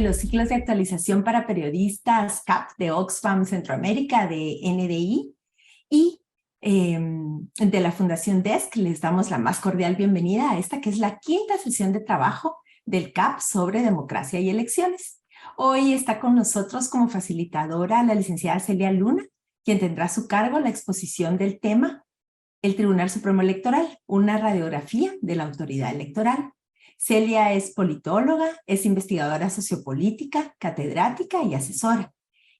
los ciclos de actualización para periodistas CAP de Oxfam Centroamérica, de NDI, y de la Fundación Desk. Les damos la más cordial bienvenida a esta que es la quinta sesión de trabajo del CAP sobre democracia y elecciones. Hoy está con nosotros como facilitadora la licenciada Celia Luna, quien tendrá a su cargo la exposición del tema El Tribunal Supremo Electoral, una radiografía de la autoridad electoral. Celia es politóloga, es investigadora sociopolítica, catedrática y asesora,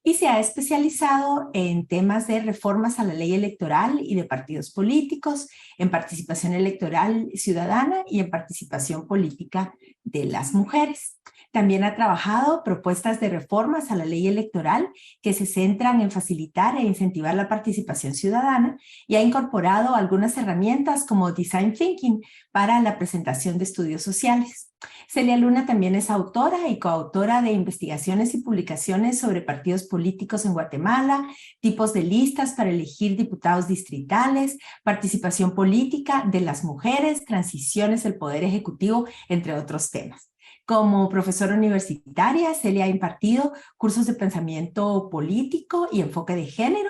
y se ha especializado en temas de reformas a la ley electoral y de partidos políticos, en participación electoral ciudadana y en participación política de las mujeres. También ha trabajado propuestas de reformas a la ley electoral que se centran en facilitar e incentivar la participación ciudadana y ha incorporado algunas herramientas como Design Thinking para la presentación de estudios sociales. Celia Luna también es autora y coautora de investigaciones y publicaciones sobre partidos políticos en Guatemala, tipos de listas para elegir diputados distritales, participación política de las mujeres, transiciones del poder ejecutivo, entre otros temas. Como profesora universitaria, Celia ha impartido cursos de pensamiento político y enfoque de género,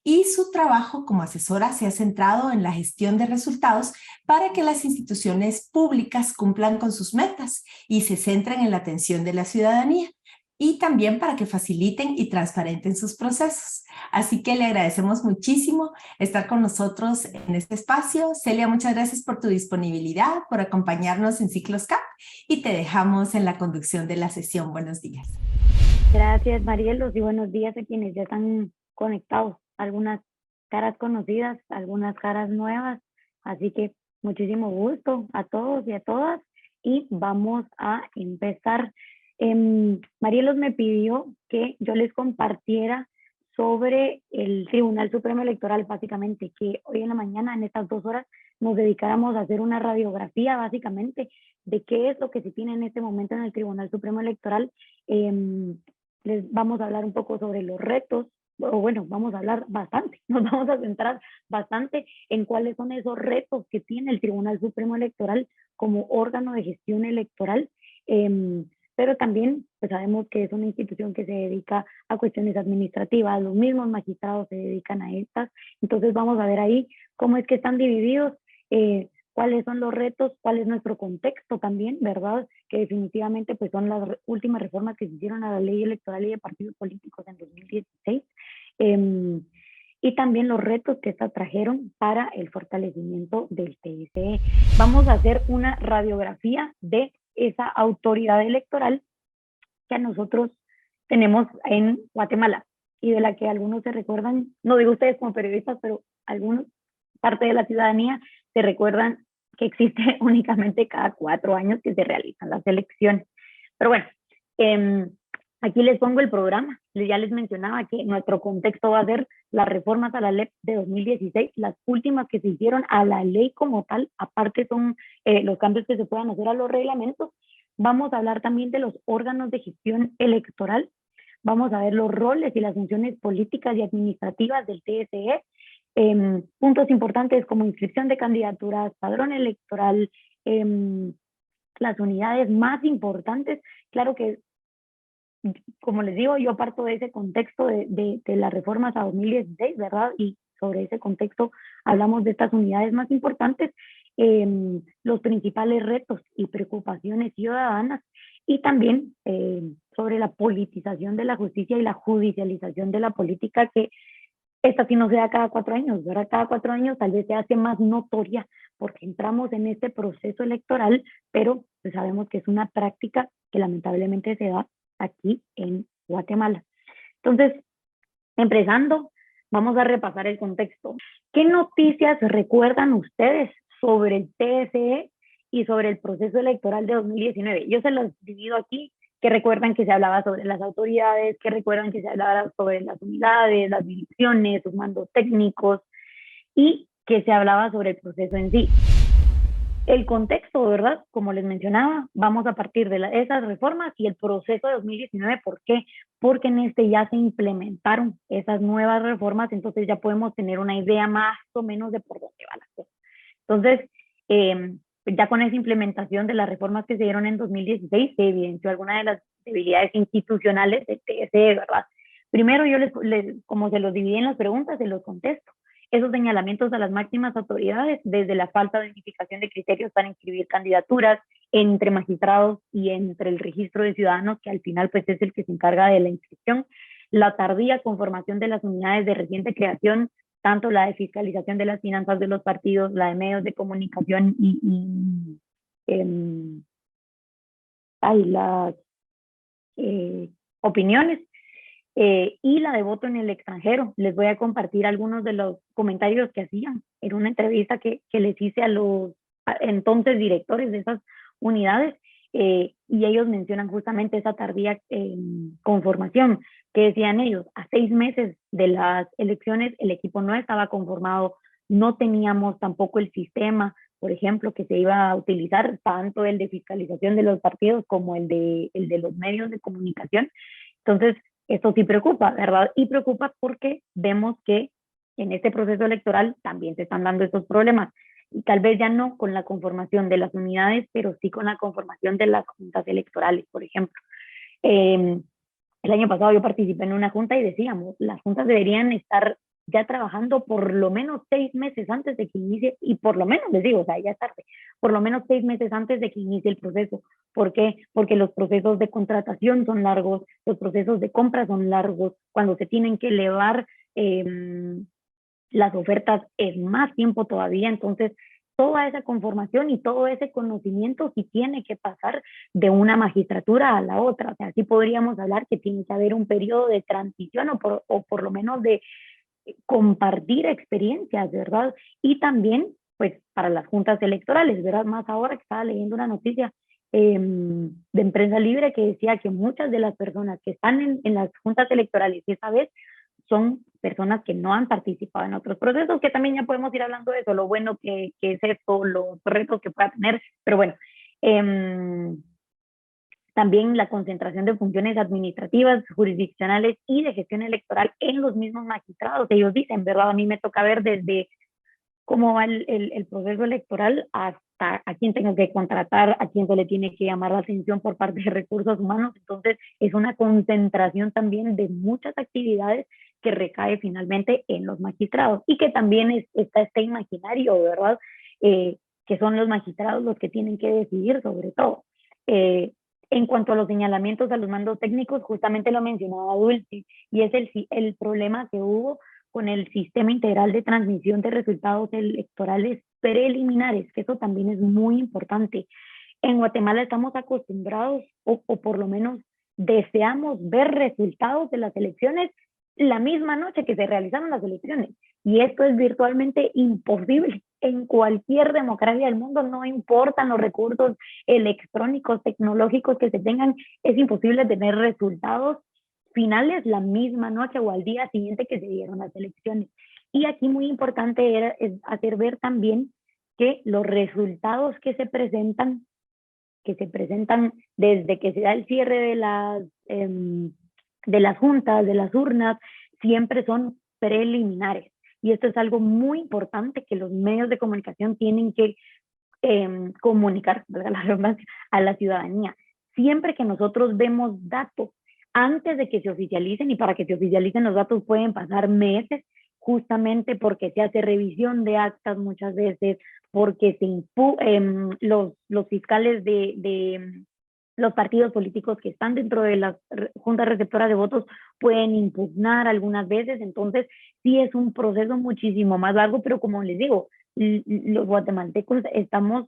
y su trabajo como asesora se ha centrado en la gestión de resultados para que las instituciones públicas cumplan con sus metas y se centren en la atención de la ciudadanía, y también para que faciliten y transparenten sus procesos. Así que le agradecemos muchísimo estar con nosotros en este espacio. Celia, muchas gracias por tu disponibilidad, por acompañarnos en Ciclos CAP, y te dejamos en la conducción de la sesión. Buenos días. Gracias, Marielos, y buenos días a quienes ya están conectados. Algunas caras conocidas, algunas caras nuevas, así que muchísimo gusto a todos y a todas, y vamos a empezar. Marielos me pidió que yo les compartiera sobre el Tribunal Supremo Electoral, básicamente, que hoy en la mañana, en estas 2 horas, nos dedicáramos a hacer una radiografía, básicamente, de qué es lo que se tiene en este momento en el Tribunal Supremo Electoral. Les vamos a hablar un poco sobre los retos, o bueno, vamos a hablar bastante, nos vamos a centrar bastante en cuáles son esos retos que tiene el Tribunal Supremo Electoral como órgano de gestión electoral, pero también pues sabemos que es una institución que se dedica a cuestiones administrativas, los mismos magistrados se dedican a estas, entonces vamos a ver ahí cómo es que están divididos, cuáles son los retos, cuál es nuestro contexto también, ¿verdad? Que definitivamente pues son las últimas reformas que se hicieron a la ley electoral y de partidos políticos en 2016, y también los retos que estas trajeron para el fortalecimiento del TSE. Vamos a hacer una radiografía de esa autoridad electoral que a nosotros tenemos en Guatemala y de la que algunos se recuerdan, no digo ustedes como periodistas, pero algunos, parte de la ciudadanía, se recuerdan que existe únicamente cada 4 años que se realizan las elecciones. Pero bueno, aquí les pongo el programa. Ya les mencionaba que nuestro contexto va a ser las reformas a la ley de 2016, las últimas que se hicieron a la ley como tal, aparte son los cambios que se puedan hacer a los reglamentos. Vamos a hablar también de los órganos de gestión electoral, vamos a ver los roles y las funciones políticas y administrativas del TSE, puntos importantes como inscripción de candidaturas, padrón electoral, las unidades más importantes. Claro que, como les digo, yo parto de ese contexto de las reformas a 2016, ¿verdad? Y sobre ese contexto hablamos de estas unidades más importantes, los principales retos y preocupaciones ciudadanas, y también sobre la politización de la justicia y la judicialización de la política, que esta sí no se da cada 4 años, ¿verdad? Cada 4 años tal vez se hace más notoria porque entramos en este proceso electoral, pero pues sabemos que es una práctica que lamentablemente se da aquí en Guatemala. Entonces, empezando, vamos a repasar el contexto. ¿Qué noticias recuerdan ustedes sobre el TSE y sobre el proceso electoral de 2019? Yo se los divido aquí, que recuerdan que se hablaba sobre las autoridades, que recuerdan que se hablaba sobre las unidades, las divisiones, sus mandos técnicos, y que se hablaba sobre el proceso en sí. El contexto, ¿verdad? Como les mencionaba, vamos a partir de esas reformas y el proceso de 2019. ¿Por qué? Porque en este ya se implementaron esas nuevas reformas, entonces ya podemos tener una idea más o menos de por dónde va la cosa. Entonces, ya con esa implementación de las reformas que se dieron en 2016, se evidenció alguna de las debilidades institucionales del TSE, ¿verdad? Primero, yo como se los dividí en las preguntas, se los contesto. Esos señalamientos a las máximas autoridades, desde la falta de unificación de criterios para inscribir candidaturas entre magistrados y entre el registro de ciudadanos, que al final pues es el que se encarga de la inscripción, la tardía conformación de las unidades de reciente creación, tanto la de fiscalización de las finanzas de los partidos, la de medios de comunicación las opiniones, y la de voto en el extranjero. Les voy a compartir algunos de los comentarios que hacían en una entrevista que les hice a los entonces directores de esas unidades, y ellos mencionan justamente esa tardía conformación, que decían ellos, a 6 meses de las elecciones el equipo no estaba conformado, no teníamos tampoco el sistema, por ejemplo, que se iba a utilizar, tanto el de fiscalización de los partidos como el de los medios de comunicación. Entonces, esto sí preocupa, ¿verdad? Y preocupa porque vemos que en este proceso electoral también se están dando estos problemas. Y tal vez ya no con la conformación de las unidades, pero sí con la conformación de las juntas electorales, por ejemplo. El año pasado yo participé en una junta y decíamos, las juntas deberían estar ya trabajando por lo menos 6 meses antes de que inicie, y por lo menos, les digo, o sea, ya es tarde, por lo menos 6 meses antes de que inicie el proceso. ¿Por qué? Porque los procesos de contratación son largos, los procesos de compra son largos, cuando se tienen que elevar las ofertas es más tiempo todavía, entonces toda esa conformación y todo ese conocimiento sí tiene que pasar de una magistratura a la otra. O sea, sí podríamos hablar que tiene que haber un periodo de transición o por lo menos de compartir experiencias, ¿verdad? Y también, pues, para las juntas electorales, ¿verdad? Más ahora que estaba leyendo una noticia de Prensa Libre que decía que muchas de las personas que están en las juntas electorales esta vez son personas que no han participado en otros procesos, que también ya podemos ir hablando de eso, lo bueno que es esto, los retos que pueda tener, pero bueno, también la concentración de funciones administrativas, jurisdiccionales y de gestión electoral en los mismos magistrados. Ellos dicen, ¿verdad? A mí me toca ver desde cómo va el proceso electoral hasta a quién tengo que contratar, a quién se le tiene que llamar la atención por parte de recursos humanos. Entonces, es una concentración también de muchas actividades que recae finalmente en los magistrados y que también está este imaginario, ¿verdad? Que son los magistrados los que tienen que decidir sobre todo. En cuanto a los señalamientos a los mandos técnicos, justamente lo mencionaba Dulce, y es el problema que hubo con el sistema integral de transmisión de resultados electorales preliminares, que eso también es muy importante. En Guatemala estamos acostumbrados, o por lo menos deseamos ver resultados de las elecciones la misma noche que se realizaron las elecciones, y esto es virtualmente imposible. En cualquier democracia del mundo, no importan los recursos electrónicos, tecnológicos que se tengan, es imposible tener resultados finales la misma noche o al día siguiente que se dieron las elecciones. Y aquí muy importante es hacer ver también que los resultados que se presentan desde que se da el cierre de las juntas, de las urnas, siempre son preliminares. Y esto es algo muy importante que los medios de comunicación tienen que comunicar, ¿verdad?, la redundancia, a la ciudadanía. Siempre que nosotros vemos datos antes de que se oficialicen, y para que se oficialicen los datos pueden pasar meses, justamente porque se hace revisión de actas muchas veces, porque los fiscales de los partidos políticos que están dentro de las juntas receptoras de votos pueden impugnar algunas veces. Entonces sí es un proceso muchísimo más largo, pero como les digo, los guatemaltecos estamos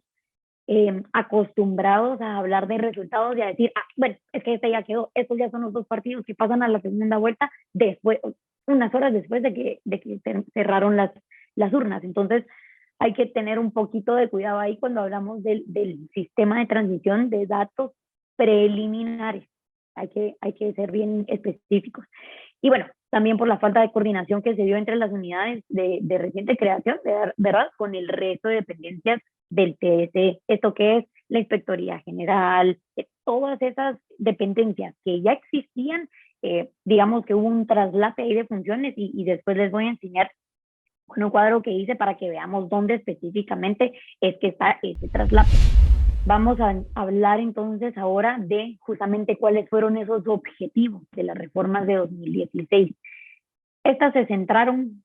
acostumbrados a hablar de resultados y a decir, bueno, es que este ya quedó, estos ya son los dos partidos que pasan a la segunda vuelta después, unas horas después de que cerraron las urnas. Entonces hay que tener un poquito de cuidado ahí cuando hablamos del sistema de transmisión de datos preliminares. Hay que ser bien específicos. Y bueno, también por la falta de coordinación que se dio entre las unidades de reciente creación, ¿verdad?, con el resto de dependencias del TSE. Esto que es la Inspectoría General, todas esas dependencias que ya existían, digamos que hubo un traslate ahí de funciones, y después les voy a enseñar con un cuadro que hice para que veamos dónde específicamente es que está ese traslado. Vamos a hablar entonces ahora de justamente cuáles fueron esos objetivos de las reformas de 2016. Estas se centraron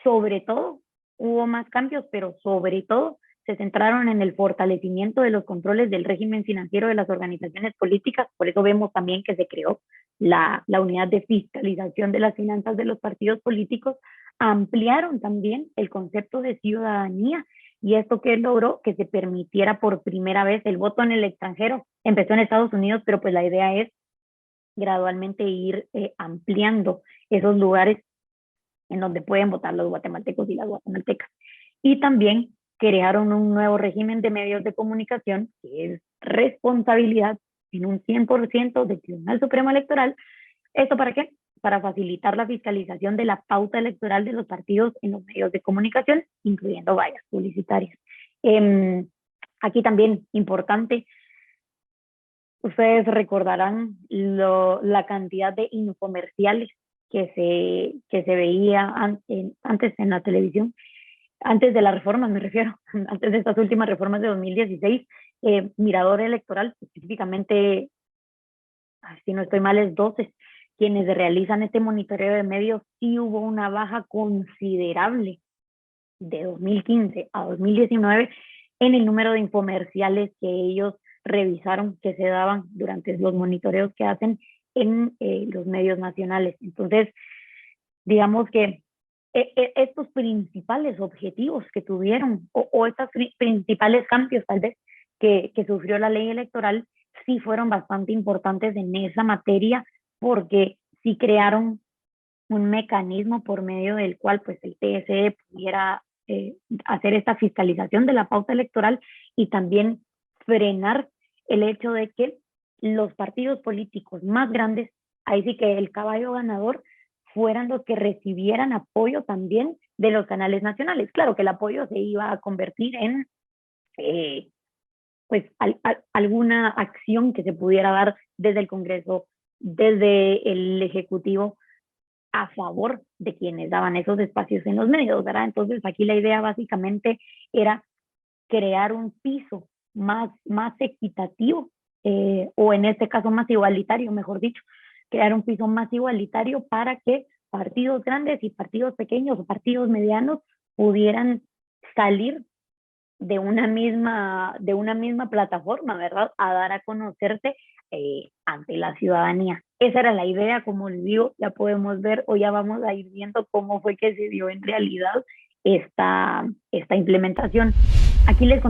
sobre todo, hubo más cambios, pero sobre todo se centraron en el fortalecimiento de los controles del régimen financiero de las organizaciones políticas. Por eso vemos también que se creó la unidad de fiscalización de las finanzas de los partidos políticos. Ampliaron también el concepto de ciudadanía, y esto que logró que se permitiera por primera vez el voto en el extranjero. Empezó en Estados Unidos, pero pues la idea es gradualmente ir ampliando esos lugares en donde pueden votar los guatemaltecos y las guatemaltecas. Y también crearon un nuevo régimen de medios de comunicación que es responsabilidad en un 100% del Tribunal Supremo Electoral. ¿Esto para qué? Para facilitar la fiscalización de la pauta electoral de los partidos en los medios de comunicación, incluyendo vallas publicitarias. Aquí también importante, ustedes recordarán la cantidad de infomerciales que se veía antes en la televisión, antes de las reformas me refiero, antes de estas últimas reformas de 2016, Mirador Electoral, específicamente, si no estoy mal, es 12, quienes realizan este monitoreo de medios. Sí hubo una baja considerable de 2015 a 2019 en el número de infomerciales que ellos revisaron, que se daban durante los monitoreos que hacen en los medios nacionales. Entonces, digamos que estos principales objetivos que tuvieron, o estos principales cambios tal vez que sufrió la ley electoral, sí fueron bastante importantes en esa materia, porque sí crearon un mecanismo por medio del cual pues el TSE pudiera hacer esta fiscalización de la pauta electoral, y también frenar el hecho de que los partidos políticos más grandes, ahí sí que el caballo ganador, fueran los que recibieran apoyo también de los canales nacionales. Claro que el apoyo se iba a convertir en pues alguna acción que se pudiera dar desde el Congreso, desde el Ejecutivo, a favor de quienes daban esos espacios en los medios, ¿verdad? Entonces aquí la idea básicamente era crear un piso más equitativo, o en este caso más igualitario, mejor dicho, crear un piso más igualitario para que partidos grandes y partidos pequeños o partidos medianos pudieran salir de una misma plataforma, ¿verdad? A dar a conocerse ante la ciudadanía. Esa era la idea, como les digo, ya podemos ver o ya vamos a ir viendo cómo fue que se dio en realidad esta implementación. Aquí les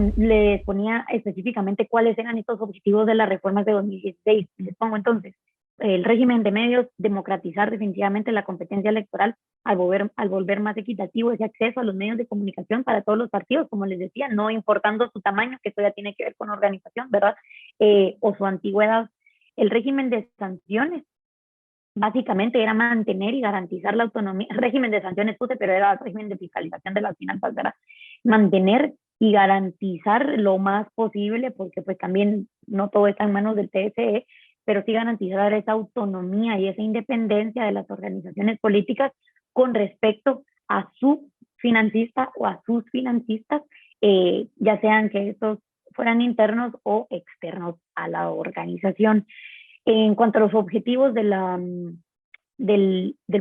ponía específicamente cuáles eran estos objetivos de las reformas de 2016. Les pongo entonces: el régimen de medios, democratizar definitivamente la competencia electoral al volver más equitativo ese acceso a los medios de comunicación para todos los partidos, como les decía, no importando su tamaño, que eso ya tiene que ver con organización, ¿verdad? O su antigüedad. El régimen de sanciones, básicamente era mantener y garantizar la autonomía. Régimen de sanciones puse, pero era régimen de fiscalización de las finanzas, ¿verdad? Mantener y garantizar lo más posible, porque pues también no todo está en manos del TSE, pero sí garantizar esa autonomía y esa independencia de las organizaciones políticas con respecto a su financista o a sus financistas, ya sean que estos fueran internos o externos a la organización. En cuanto a los objetivos del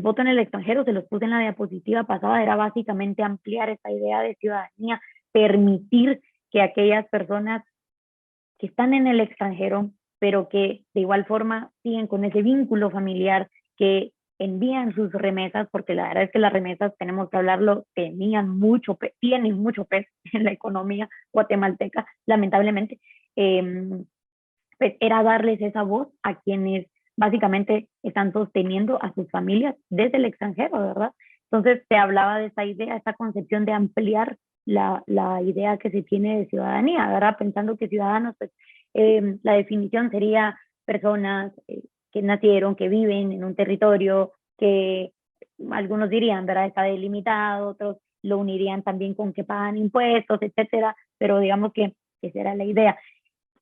voto en el extranjero, se los puse en la diapositiva pasada, era básicamente ampliar esta idea de ciudadanía, permitir que aquellas personas que están en el extranjero, pero que de igual forma siguen con ese vínculo familiar, que envían sus remesas, porque la verdad es que las remesas, tenemos que hablarlo, tienen mucho peso en la economía guatemalteca, lamentablemente. Pues era darles esa voz a quienes básicamente están sosteniendo a sus familias desde el extranjero, ¿verdad? Entonces se hablaba de esta idea, esta concepción de ampliar la idea que se tiene de ciudadanía, ¿verdad? Pensando que ciudadanos, pues la definición sería personas que nacieron, que viven en un territorio, que algunos dirían, ¿verdad? Está delimitado, otros lo unirían también con que pagan impuestos, etcétera, pero digamos que esa era la idea.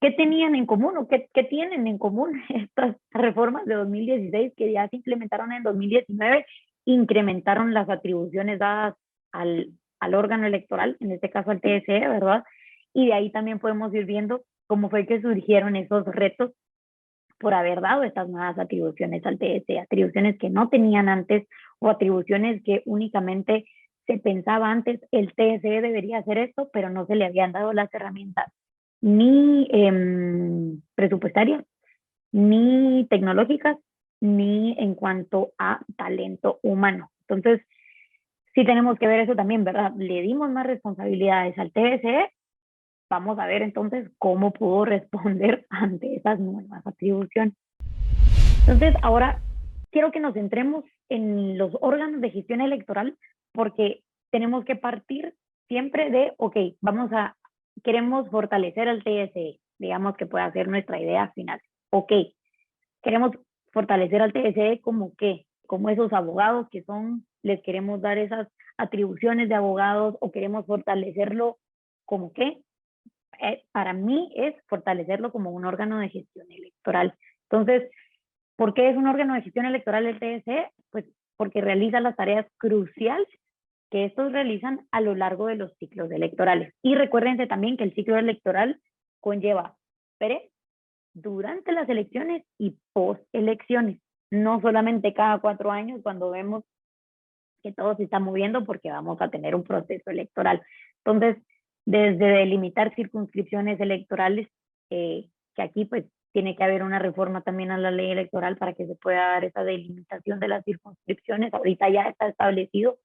¿Qué tenían en común o qué tienen en común estas reformas de 2016 que ya se implementaron en 2019? Incrementaron las atribuciones dadas al órgano electoral, en este caso al TSE, ¿verdad? Y de ahí también podemos ir viendo cómo fue que surgieron esos retos por haber dado estas nuevas atribuciones al TSE, atribuciones que no tenían antes o atribuciones que únicamente se pensaba antes, el TSE debería hacer esto, pero no se le habían dado las herramientas ni presupuestarias, ni tecnológicas, ni en cuanto a talento humano. Entonces, sí tenemos que ver eso también, ¿verdad? Le dimos más responsabilidades al TSE, vamos a ver entonces cómo pudo responder ante esas nuevas atribuciones. Entonces, ahora quiero que nos centremos en los órganos de gestión electoral, porque tenemos que partir siempre de, ok, queremos fortalecer al TSE, digamos que pueda ser nuestra idea final. Ok, queremos fortalecer al TSE como qué, como esos abogados que son, les queremos dar esas atribuciones de abogados o queremos fortalecerlo como qué. Para mí es fortalecerlo como un órgano de gestión electoral. Entonces, ¿por qué es un órgano de gestión electoral el TSE? Pues porque realiza las tareas cruciales que estos realizan a lo largo de los ciclos electorales. Y recuérdense también que el ciclo electoral conlleva pre, durante las elecciones y post elecciones. No solamente cada 4 años cuando vemos que todo se está moviendo porque vamos a tener un proceso electoral. Entonces, desde delimitar circunscripciones electorales, que aquí pues tiene que haber una reforma también a la ley electoral para que se pueda dar esa delimitación de las circunscripciones. Ahorita ya está establecido.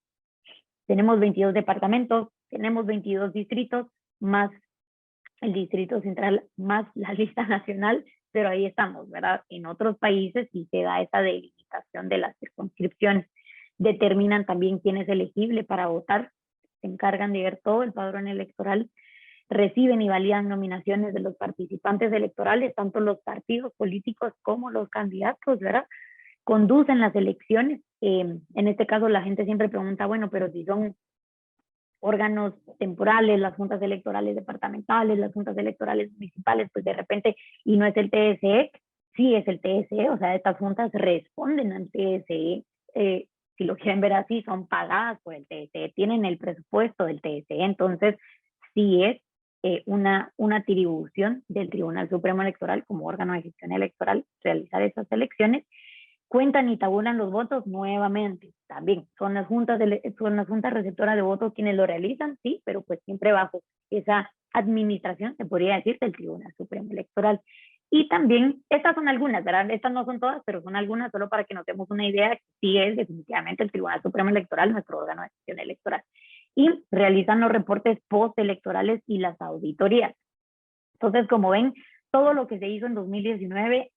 Tenemos 22 departamentos, tenemos 22 distritos, más el Distrito Central, más la lista nacional, pero ahí estamos, ¿verdad? En otros países sí se da esa delimitación de las circunscripciones. Determinan también quién es elegible para votar, se encargan de ver todo el padrón electoral, reciben y validan nominaciones de los participantes electorales, tanto los partidos políticos como los candidatos, ¿verdad? Conducen las elecciones. En este caso la gente siempre pregunta, bueno, pero si son órganos temporales, las juntas electorales departamentales, las juntas electorales municipales, pues de repente, y no es el TSE, sí es el TSE, o sea, estas juntas responden al TSE, si lo quieren ver así, son pagadas por el TSE, tienen el presupuesto del TSE, entonces sí es una atribución del Tribunal Supremo Electoral como órgano de gestión electoral realizar esas elecciones. Cuentan y tabulan los votos nuevamente, también son las juntas receptoras de votos quienes lo realizan, sí, pero pues siempre bajo esa administración, se podría decir, del Tribunal Supremo Electoral. Y también, estas son algunas, ¿verdad? Estas no son todas, pero son algunas, solo para que nos demos una idea, que sí es definitivamente el Tribunal Supremo Electoral nuestro órgano de gestión electoral. Y realizan los reportes postelectorales y las auditorías. Entonces, como ven, todo lo que se hizo en 2019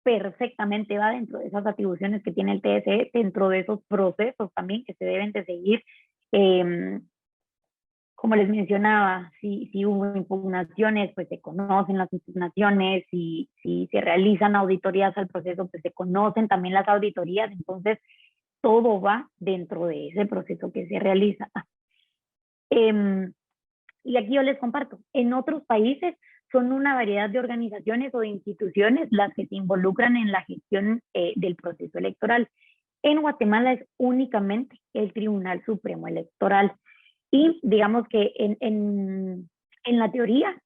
perfectamente va dentro de esas atribuciones que tiene el TSE, dentro de esos procesos también que se deben de seguir. Como les mencionaba, si hubo impugnaciones, pues se conocen las impugnaciones, si se realizan auditorías al proceso, pues se conocen también las auditorías, entonces todo va dentro de ese proceso que se realiza. Y aquí yo les comparto, en otros países son una variedad de organizaciones o de instituciones las que se involucran en la gestión del proceso electoral. En Guatemala es únicamente el Tribunal Supremo Electoral. Y digamos que en la teoría,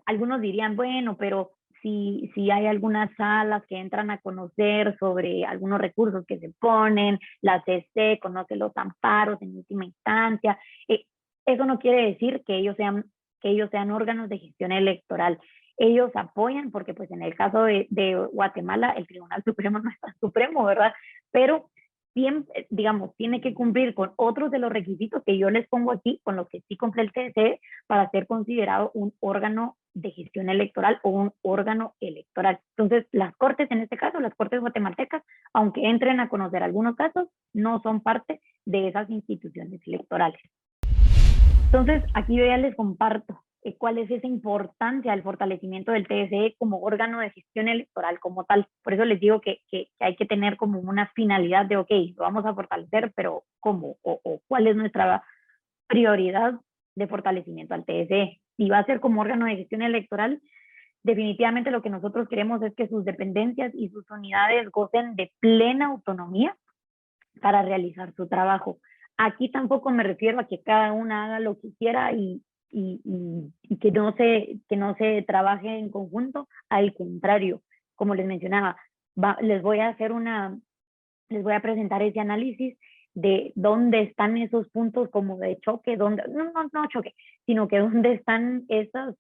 algunos dirían, bueno, pero si hay algunas salas que entran a conocer sobre algunos recursos que se ponen, la CC conoce los amparos en última instancia, eso no quiere decir que ellos sean órganos de gestión electoral. Ellos apoyan, porque pues en el caso de Guatemala, el Tribunal Supremo no es tan supremo, ¿verdad? Pero siempre, digamos, tiene que cumplir con otros de los requisitos que yo les pongo aquí, con los que sí cumple el TSE, para ser considerado un órgano de gestión electoral o un órgano electoral. Entonces, las cortes, en este caso, las cortes guatemaltecas, aunque entren a conocer algunos casos, no son parte de esas instituciones electorales. Entonces, aquí yo ya les comparto cuál es esa importancia del fortalecimiento del TSE como órgano de gestión electoral como tal. Por eso les digo que hay que tener como una finalidad de, ok, lo vamos a fortalecer, pero ¿cómo? O ¿cuál es nuestra prioridad de fortalecimiento al TSE? Si va a ser como órgano de gestión electoral, definitivamente lo que nosotros queremos es que sus dependencias y sus unidades gocen de plena autonomía para realizar su trabajo. Aquí tampoco me refiero a que cada una haga lo que quiera y que no se trabaje en conjunto. Al contrario, como les mencionaba, les voy a presentar ese análisis de dónde están esos puntos como de choque, no choque, sino que dónde están esas,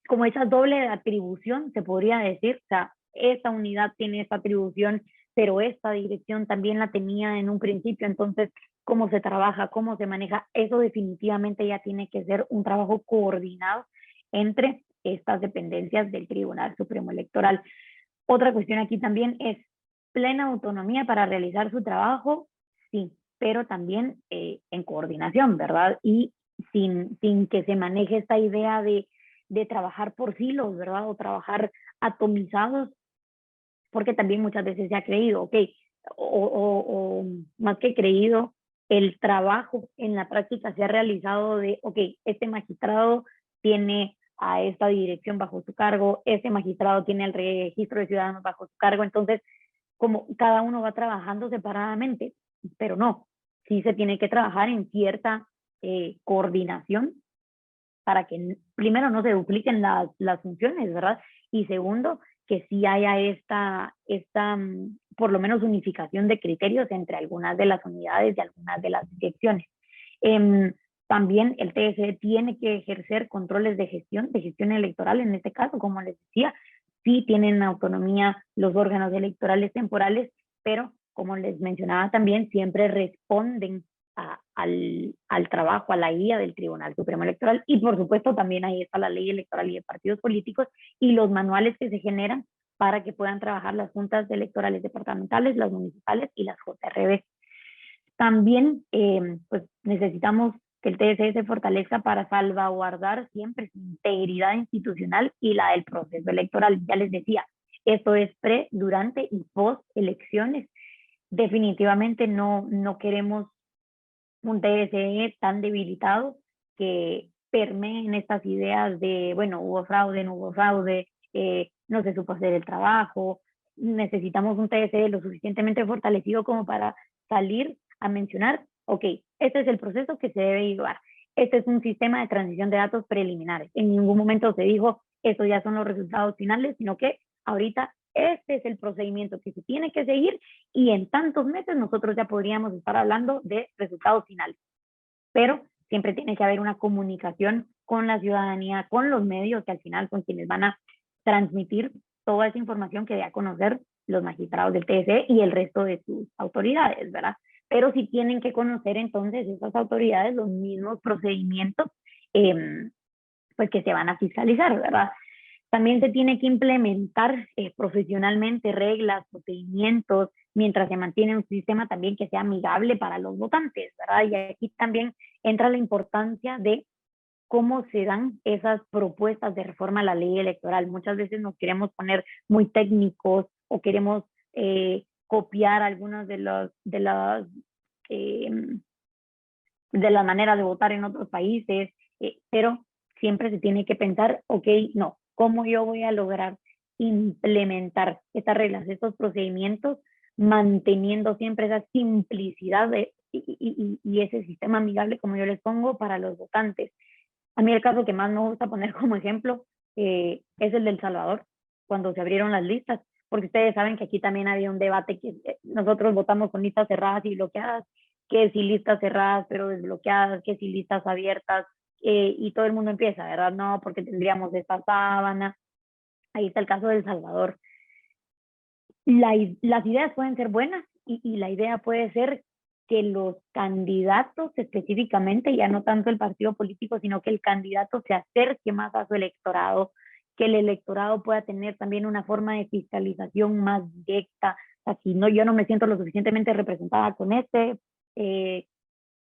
como esa doble atribución, se podría decir. O sea, esta unidad tiene esta atribución, pero esta dirección también la tenía en un principio. Entonces, cómo se trabaja, cómo se maneja, eso definitivamente ya tiene que ser un trabajo coordinado entre estas dependencias del Tribunal Supremo Electoral. Otra cuestión aquí también es plena autonomía para realizar su trabajo, sí, pero también en coordinación, ¿verdad? Y sin que se maneje esta idea de trabajar por silos, ¿verdad? O trabajar atomizados, porque también muchas veces se ha creído, ok, o más que creído, el trabajo en la práctica se ha realizado de, ok, este magistrado tiene a esta dirección bajo su cargo, este magistrado tiene el registro de ciudadanos bajo su cargo. Entonces, como cada uno va trabajando separadamente, pero no, sí se tiene que trabajar en cierta coordinación para que primero no se dupliquen las funciones, ¿verdad? Y segundo, que sí haya esta por lo menos unificación de criterios entre algunas de las unidades y algunas de las direcciones. También el TSE tiene que ejercer controles de gestión electoral en este caso, como les decía. Sí tienen autonomía los órganos electorales temporales, pero como les mencionaba también, siempre responden al trabajo, a la guía del Tribunal Supremo Electoral. Y por supuesto también ahí está la ley electoral y de partidos políticos y los manuales que se generan para que puedan trabajar las juntas electorales departamentales, las municipales y las JRB. También pues necesitamos que el TSE se fortalezca para salvaguardar siempre su integridad institucional y la del proceso electoral. Ya les decía, esto es pre, durante y post elecciones. Definitivamente no queremos un TSE tan debilitado que permeen estas ideas de, bueno, hubo fraude, no hubo fraude, no se supo hacer el trabajo. Necesitamos un TSE lo suficientemente fortalecido como para salir a mencionar, ok, este es el proceso que se debe llevar. Este es un sistema de transición de datos preliminares. En ningún momento se dijo, estos ya son los resultados finales, sino que ahorita este es el procedimiento que se tiene que seguir y en tantos meses nosotros ya podríamos estar hablando de resultados finales. Pero siempre tiene que haber una comunicación con la ciudadanía, con los medios, que al final son quienes van a transmitir toda esa información que dé a conocer los magistrados del TSE y el resto de sus autoridades, ¿verdad? Pero sí tienen que conocer entonces esas autoridades los mismos procedimientos pues que se van a fiscalizar, ¿verdad? También se tiene que implementar profesionalmente reglas, procedimientos, mientras se mantiene un sistema también que sea amigable para los votantes, ¿verdad? Y aquí también entra la importancia de cómo se dan esas propuestas de reforma a la ley electoral. Muchas veces nos queremos poner muy técnicos o queremos copiar algunas de las maneras de votar en otros países, pero siempre se tiene que pensar, ok, no, ¿cómo yo voy a lograr implementar estas reglas, estos procedimientos, manteniendo siempre esa simplicidad y ese sistema amigable, como yo les pongo, para los votantes? A mí el caso que más me gusta poner como ejemplo es el de El Salvador, cuando se abrieron las listas, porque ustedes saben que aquí también había un debate que nosotros votamos con listas cerradas y bloqueadas, que si listas cerradas pero desbloqueadas, que si listas abiertas, y todo el mundo empieza, ¿verdad? No, porque tendríamos esta sábana. Ahí está el caso de El Salvador. Las ideas pueden ser buenas y la idea puede ser que los candidatos específicamente, ya no tanto el partido político, sino que el candidato se acerque más a su electorado, que el electorado pueda tener también una forma de fiscalización más directa. Así no, yo no me siento lo suficientemente representada con este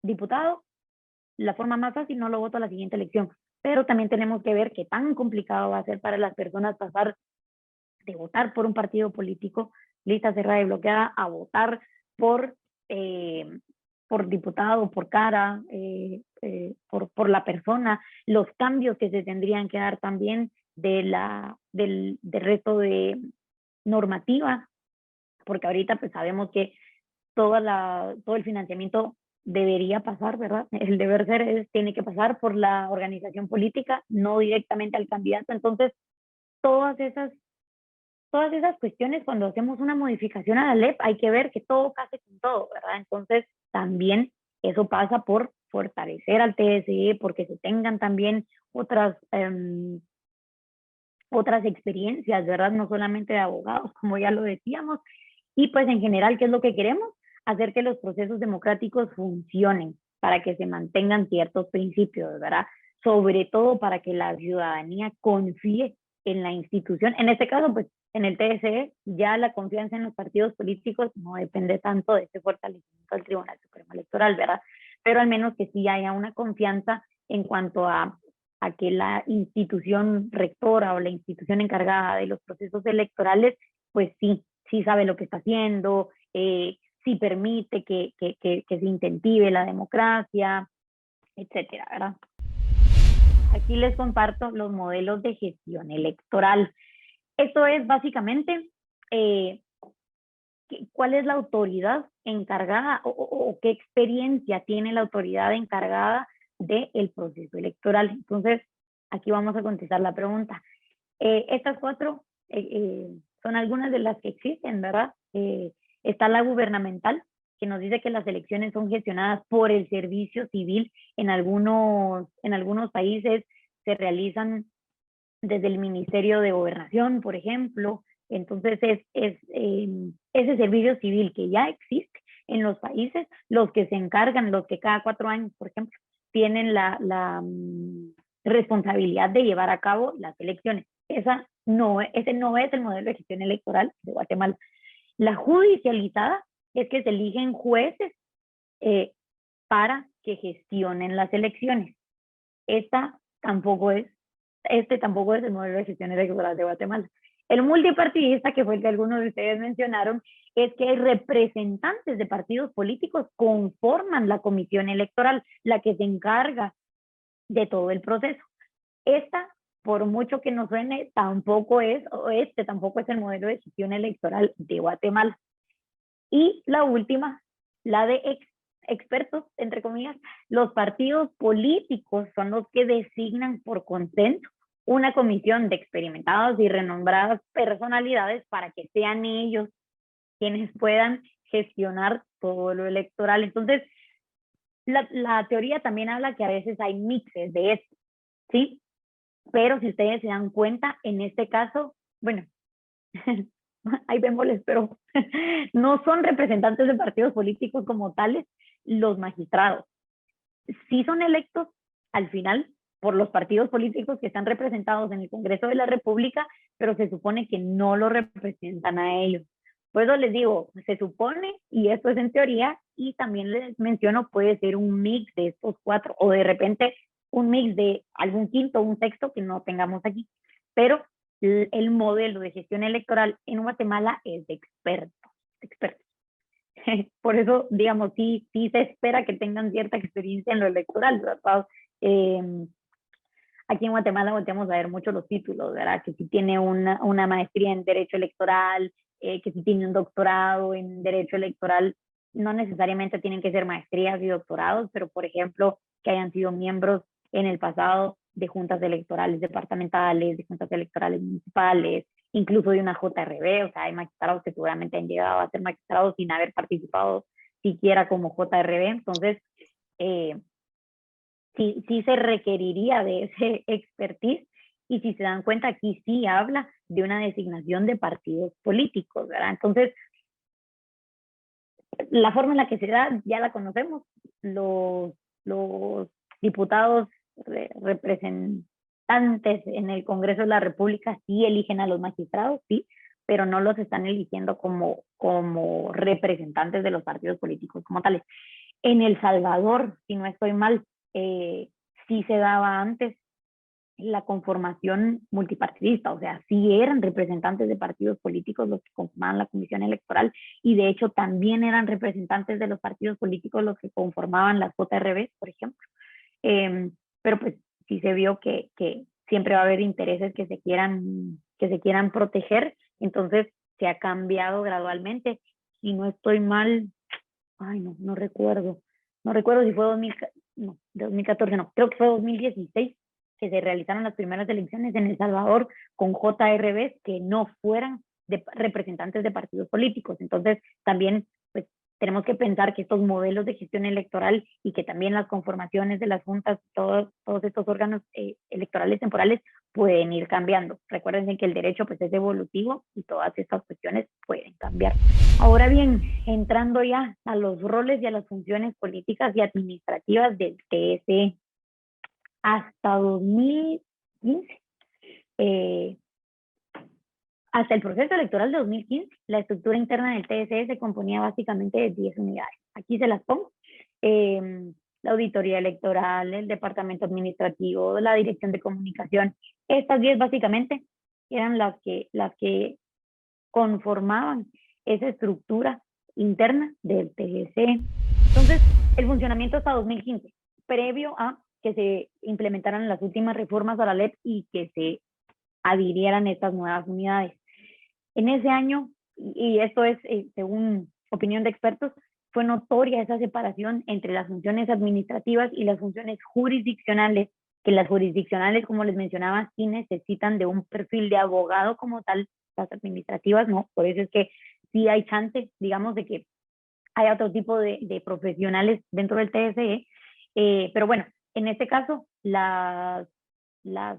diputado, la forma más fácil no lo voto a la siguiente elección. Pero también tenemos que ver qué tan complicado va a ser para las personas pasar de votar por un partido político, lista cerrada y bloqueada, a votar por diputado, por cara, por la persona, los cambios que se tendrían que dar también del resto de normativa, porque ahorita pues sabemos que todo el financiamiento debería pasar, ¿verdad? El deber ser tiene que pasar por la organización política, no directamente al candidato. Entonces, todas esas cuestiones, cuando hacemos una modificación a la LEP, hay que ver que todo case con todo, ¿verdad? Entonces, también eso pasa por fortalecer al TSE, porque se tengan también otras experiencias, ¿verdad? No solamente de abogados, como ya lo decíamos. Y pues en general, ¿qué es lo que queremos? Hacer que los procesos democráticos funcionen para que se mantengan ciertos principios, ¿verdad? Sobre todo para que la ciudadanía confíe en la institución. En este caso, pues en el TSE, ya la confianza en los partidos políticos no depende tanto de este fortalecimiento del Tribunal Supremo Electoral, ¿verdad? Pero al menos que sí haya una confianza en cuanto a que la institución rectora o la institución encargada de los procesos electorales, pues sí sabe lo que está haciendo, sí permite que se incentive la democracia, etcétera, ¿verdad? Aquí les comparto los modelos de gestión electoral. Esto es básicamente cuál es la autoridad encargada o qué experiencia tiene la autoridad encargada del proceso electoral. Entonces, aquí vamos a contestar la pregunta. Estas cuatro son algunas de las que existen, ¿verdad? Está la gubernamental, que nos dice que las elecciones son gestionadas por el servicio civil. En algunos países se realizan desde el Ministerio de Gobernación, por ejemplo. Entonces ese servicio civil que ya existe en los países, los que se encargan, los que cada 4 años, por ejemplo, tienen la responsabilidad de llevar a cabo las elecciones. Ese no es el modelo de gestión electoral de Guatemala. La judicializada es que se eligen jueces para que gestionen las elecciones. Este tampoco es el modelo de gestión electoral de Guatemala. El multipartidista, que fue el que algunos de ustedes mencionaron, es que hay representantes de partidos políticos conforman la comisión electoral, la que se encarga de todo el proceso. Esta, por mucho que nos suene, tampoco es el modelo de gestión electoral de Guatemala. Y la última, la de expertos, entre comillas, los partidos políticos son los que designan por consenso una comisión de experimentadas y renombradas personalidades para que sean ellos quienes puedan gestionar todo lo electoral. Entonces, la teoría también habla que a veces hay mixes de esto, ¿sí? Pero si ustedes se dan cuenta, en este caso, bueno, hay bemoles, pero no son representantes de partidos políticos como tales los magistrados. Sí son electos al final por los partidos políticos que están representados en el Congreso de la República, pero se supone que no lo representan a ellos. Por eso les digo, se supone, y esto es en teoría, y también les menciono, puede ser un mix de estos 4, o de repente un mix de algún quinto o un sexto que no tengamos aquí. Pero el modelo de gestión electoral en Guatemala es de expertos. Por eso, digamos, sí se espera que tengan cierta experiencia en lo electoral, ¿verdad? Aquí en Guatemala volteamos a ver mucho los títulos, ¿verdad? Que si tiene una maestría en Derecho Electoral, que si tiene un doctorado en Derecho Electoral, no necesariamente tienen que ser maestrías y doctorados, pero por ejemplo, que hayan sido miembros en el pasado de juntas electorales departamentales, de juntas electorales municipales, incluso de una JRB, o sea, hay magistrados que seguramente han llegado a ser magistrados sin haber participado siquiera como JRB. Entonces, sí se requeriría de ese expertise, y si se dan cuenta, aquí sí habla de una designación de partidos políticos, ¿verdad? Entonces, la forma en la que se da ya la conocemos. Los diputados representantes en el Congreso de la República sí eligen a los magistrados, sí, pero no los están eligiendo como representantes de los partidos políticos como tales. En El Salvador, si no estoy mal, sí se daba antes la conformación multipartidista, o sea, sí eran representantes de partidos políticos los que conformaban la comisión electoral, y de hecho también eran representantes de los partidos políticos los que conformaban las JRB, por ejemplo. Pero pues sí se vio que siempre va a haber intereses que se quieran proteger, entonces se ha cambiado gradualmente. Si no estoy mal, ay, no recuerdo. No recuerdo si fue 2014, no, creo que fue 2016 que se realizaron las primeras elecciones en El Salvador con JRBs que no fueran de representantes de partidos políticos. Entonces, también pues, tenemos que pensar que estos modelos de gestión electoral y que también las conformaciones de las juntas, todos estos órganos electorales temporales pueden ir cambiando. Recuerden que el derecho pues, es evolutivo y todas estas cuestiones pueden cambiar. Ahora bien, entrando ya a los roles y a las funciones políticas y administrativas del TSE, hasta 2015, hasta el proceso electoral de 2015, la estructura interna del TSE se componía básicamente de 10 unidades. Aquí se las pongo. La auditoría electoral, el departamento administrativo, la dirección de comunicación. Estas 10 básicamente eran las que conformaban esa estructura interna del TSE. Entonces, el funcionamiento hasta 2015, previo a que se implementaran las últimas reformas a la LEP y que se adhirieran estas nuevas unidades. En ese año, y esto es según opinión de expertos, fue notoria esa separación entre las funciones administrativas y las funciones jurisdiccionales, que las jurisdiccionales, como les mencionaba, sí necesitan de un perfil de abogado como tal, las administrativas no, por eso es que sí hay chance, digamos, de que haya otro tipo de profesionales dentro del TSE, pero bueno, en este caso, las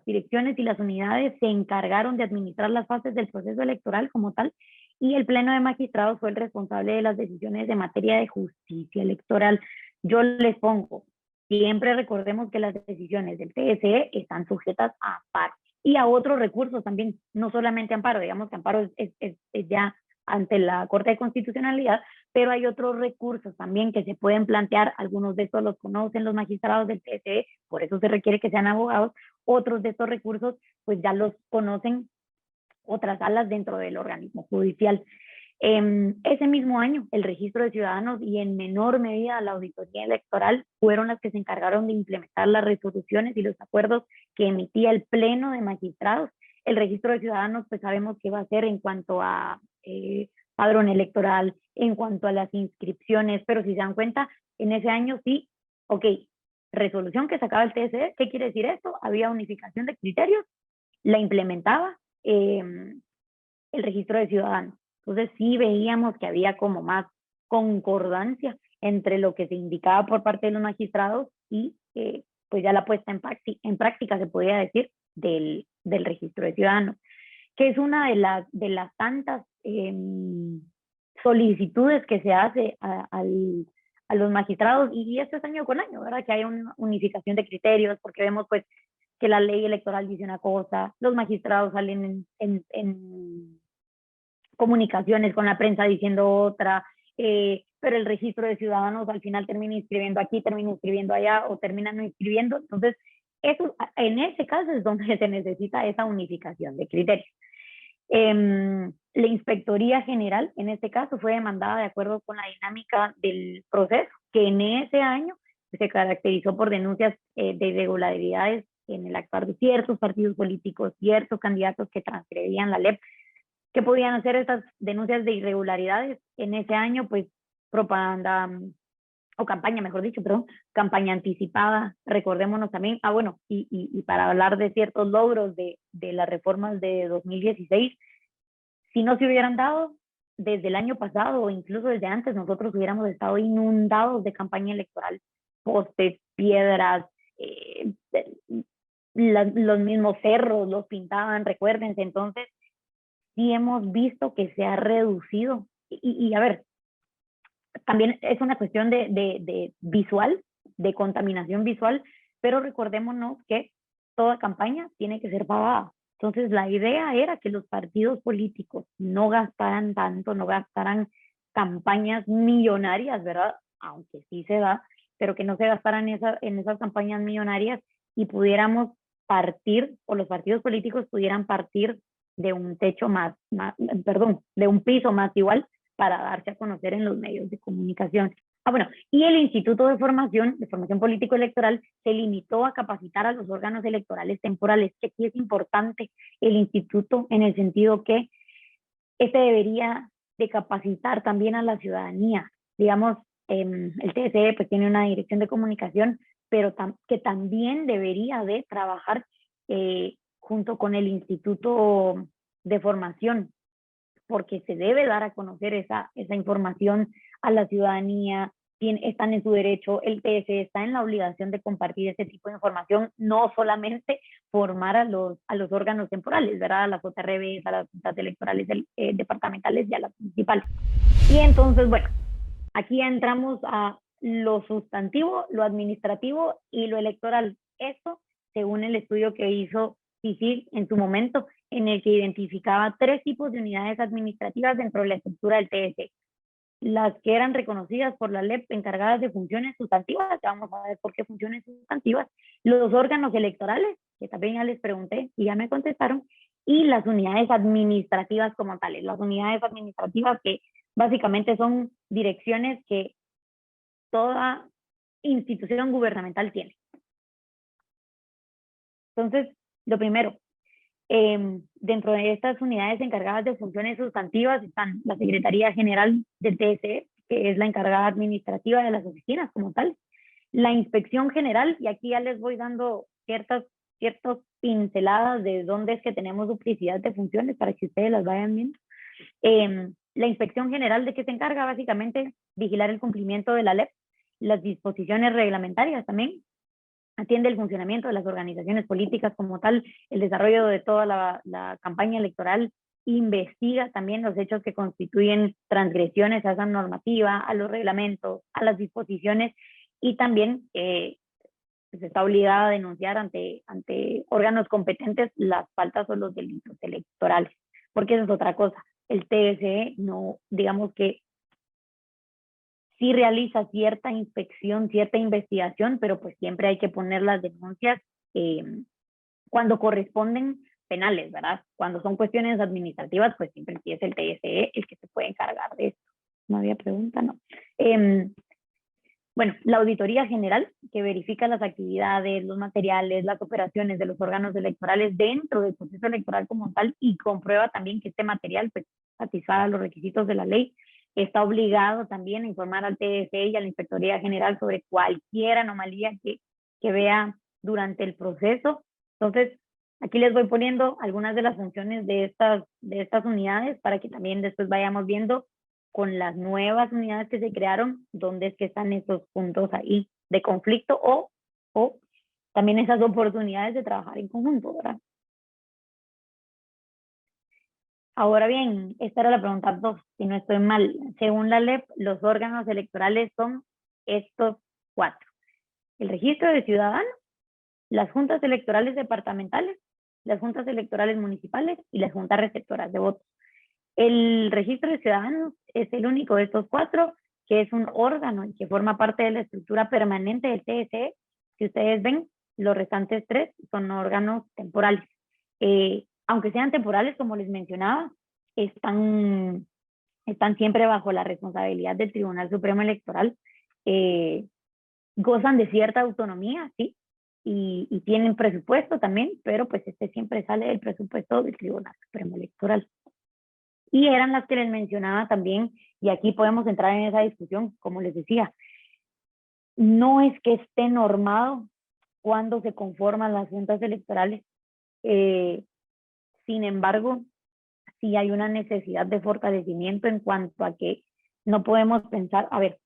direcciones y las unidades se encargaron de administrar las fases del proceso electoral como tal, y el Pleno de Magistrados fue el responsable de las decisiones de materia de justicia electoral. Yo les pongo, siempre recordemos que las decisiones del TSE están sujetas a amparo y a otros recursos también, no solamente amparo, digamos que amparo es ya ante la Corte de Constitucionalidad, pero hay otros recursos también que se pueden plantear, algunos de estos los conocen los magistrados del TSE, por eso se requiere que sean abogados, otros de estos recursos pues ya los conocen otras salas dentro del organismo judicial. Ese mismo año, el registro de ciudadanos y en menor medida la auditoría electoral fueron las que se encargaron de implementar las resoluciones y los acuerdos que emitía el Pleno de Magistrados. El registro de ciudadanos, pues sabemos que va a ser en cuanto a padrón electoral, en cuanto a las inscripciones, pero si se dan cuenta, en ese año sí, ok, resolución que sacaba el TSE, ¿qué quiere decir esto? Había unificación de criterios, la implementaba el registro de ciudadanos. Entonces sí veíamos que había como más concordancia entre lo que se indicaba por parte de los magistrados y pues ya la puesta en práctica, se podría decir, del registro de ciudadanos, que es una de las tantas solicitudes que se hace a los magistrados, y esto es año con año, ¿verdad? Que haya una unificación de criterios, porque vemos pues que la ley electoral dice una cosa, los magistrados salen en comunicaciones con la prensa diciendo otra, pero el registro de ciudadanos al final termina inscribiendo aquí, termina inscribiendo allá o termina no inscribiendo. Entonces, eso, en ese caso es donde se necesita esa unificación de criterios. La Inspectoría General, en este caso, fue demandada de acuerdo con la dinámica del proceso, que en ese año se caracterizó por denuncias de irregularidades en el actuar de ciertos partidos políticos, ciertos candidatos que transgredían la LEP. ¿Qué podían hacer estas denuncias de irregularidades en ese año? Pues propaganda, o campaña, mejor dicho, perdón, campaña anticipada, recordémonos también, bueno, y para hablar de ciertos logros de las reformas de 2016, si no se hubieran dado desde el año pasado o incluso desde antes, nosotros hubiéramos estado inundados de campaña electoral, postes, piedras, los mismos cerros los pintaban, recuérdense. Entonces sí hemos visto que se ha reducido, y a ver, también es una cuestión de visual, de contaminación visual, pero recordémonos que toda campaña tiene que ser pagada. Entonces la idea era que los partidos políticos no gastaran tanto, no gastaran campañas millonarias, ¿verdad? Aunque sí se da, pero que no se gastaran en esas campañas millonarias y pudiéramos partir, o los partidos políticos pudieran partir de un techo perdón, de un piso más igual para darse a conocer en los medios de comunicación. Bueno, y el Instituto de Formación Político-Electoral se limitó a capacitar a los órganos electorales temporales, que aquí es importante el instituto en el sentido que este debería de capacitar también a la ciudadanía. Digamos, el TSE pues tiene una dirección de comunicación, pero que también debería de trabajar junto con el Instituto de Formación, porque se debe dar a conocer esa información a la ciudadanía, están en su derecho, el TSE está en la obligación de compartir ese tipo de información, no solamente formar a los órganos temporales, ¿verdad? A las JRBs, a las juntas electorales departamentales y a las municipales. Y entonces, bueno, aquí ya entramos a lo sustantivo, lo administrativo y lo electoral. Esto, según el estudio que hizo CICIG en su momento, en el que identificaba 3 tipos de unidades administrativas dentro de la estructura del TSE. Las que eran reconocidas por la LEP encargadas de funciones sustantivas, ya vamos a ver por qué funciones sustantivas, los órganos electorales, que también ya les pregunté y ya me contestaron, y las unidades administrativas como tales. Las unidades administrativas que básicamente son direcciones que toda institución gubernamental tiene. Entonces, lo primero, dentro de estas unidades encargadas de funciones sustantivas están la Secretaría General del TSE, que es la encargada administrativa de las oficinas como tal, la Inspección General, y aquí ya les voy dando ciertas pinceladas de dónde es que tenemos duplicidad de funciones para que ustedes las vayan viendo. La Inspección General, ¿de qué se encarga? Básicamente vigilar el cumplimiento de la LEP, las disposiciones reglamentarias también, atiende el funcionamiento de las organizaciones políticas como tal, el desarrollo de toda la campaña electoral, investiga también los hechos que constituyen transgresiones a esa normativa, a los reglamentos, a las disposiciones, y también pues está obligada a denunciar ante órganos competentes las faltas o los delitos electorales, porque eso es otra cosa. El TSE no, digamos que sí realiza cierta inspección, cierta investigación, pero pues siempre hay que poner las denuncias cuando corresponden penales, ¿verdad? Cuando son cuestiones administrativas, pues siempre sí es el TSE el que se puede encargar de esto. ¿No había pregunta? No. Bueno, la Auditoría General, que verifica las actividades, los materiales, las operaciones de los órganos electorales dentro del proceso electoral como tal, y comprueba también que este material pues, satisfaga los requisitos de la ley. Está obligado también a informar al TSE y a la Inspectoría General sobre cualquier anomalía que vea durante el proceso. Entonces, aquí les voy poniendo algunas de las funciones de estas unidades para que también después vayamos viendo con las nuevas unidades que se crearon, dónde es que están esos puntos ahí de conflicto o también esas oportunidades de trabajar en conjunto, ¿verdad? Ahora bien, esta era la pregunta 2, si no estoy mal. Según la LEP, los órganos electorales son estos 4. El registro de ciudadanos, las juntas electorales departamentales, las juntas electorales municipales y las juntas receptoras de votos. El registro de ciudadanos es el único de estos 4 que es un órgano y que forma parte de la estructura permanente del TSE. Si ustedes ven, los restantes 3 son órganos temporales. Aunque sean temporales, como les mencionaba, están siempre bajo la responsabilidad del Tribunal Supremo Electoral. Gozan de cierta autonomía, sí, y tienen presupuesto también, pero pues siempre sale del presupuesto del Tribunal Supremo Electoral. Y eran las que les mencionaba también, y aquí podemos entrar en esa discusión, como les decía, no es que esté normado cuando se conforman las juntas electorales, sin embargo, sí hay una necesidad de fortalecimiento en cuanto a que no podemos pensar, a ver,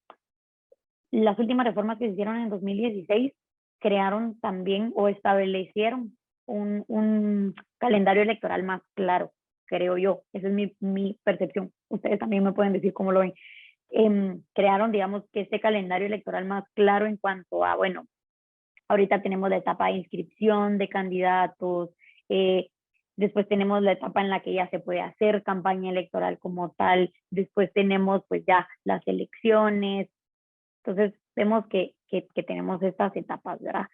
las últimas reformas que se hicieron en 2016 crearon también o establecieron un calendario electoral más claro, creo yo. Esa es mi percepción. Ustedes también me pueden decir cómo lo ven. Crearon, digamos, que este calendario electoral más claro en cuanto a, bueno, ahorita tenemos la etapa de inscripción de candidatos, después tenemos la etapa en la que ya se puede hacer campaña electoral como tal, después tenemos pues ya las elecciones. Entonces vemos que tenemos estas etapas, ¿verdad?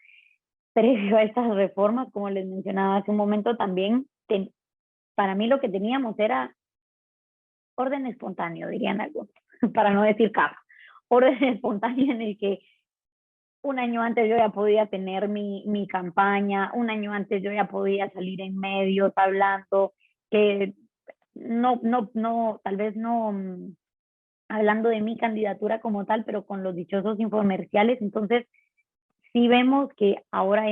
Previo a estas reformas, como les mencionaba hace un momento también, para mí lo que teníamos era orden espontáneo, dirían algunos, para no decir caos. Orden espontáneo en el que un año antes yo ya podía tener mi campaña, un año antes yo ya podía salir en medios hablando, que tal vez no hablando de mi candidatura como tal, pero con los dichosos infomerciales. Entonces, sí vemos que ahora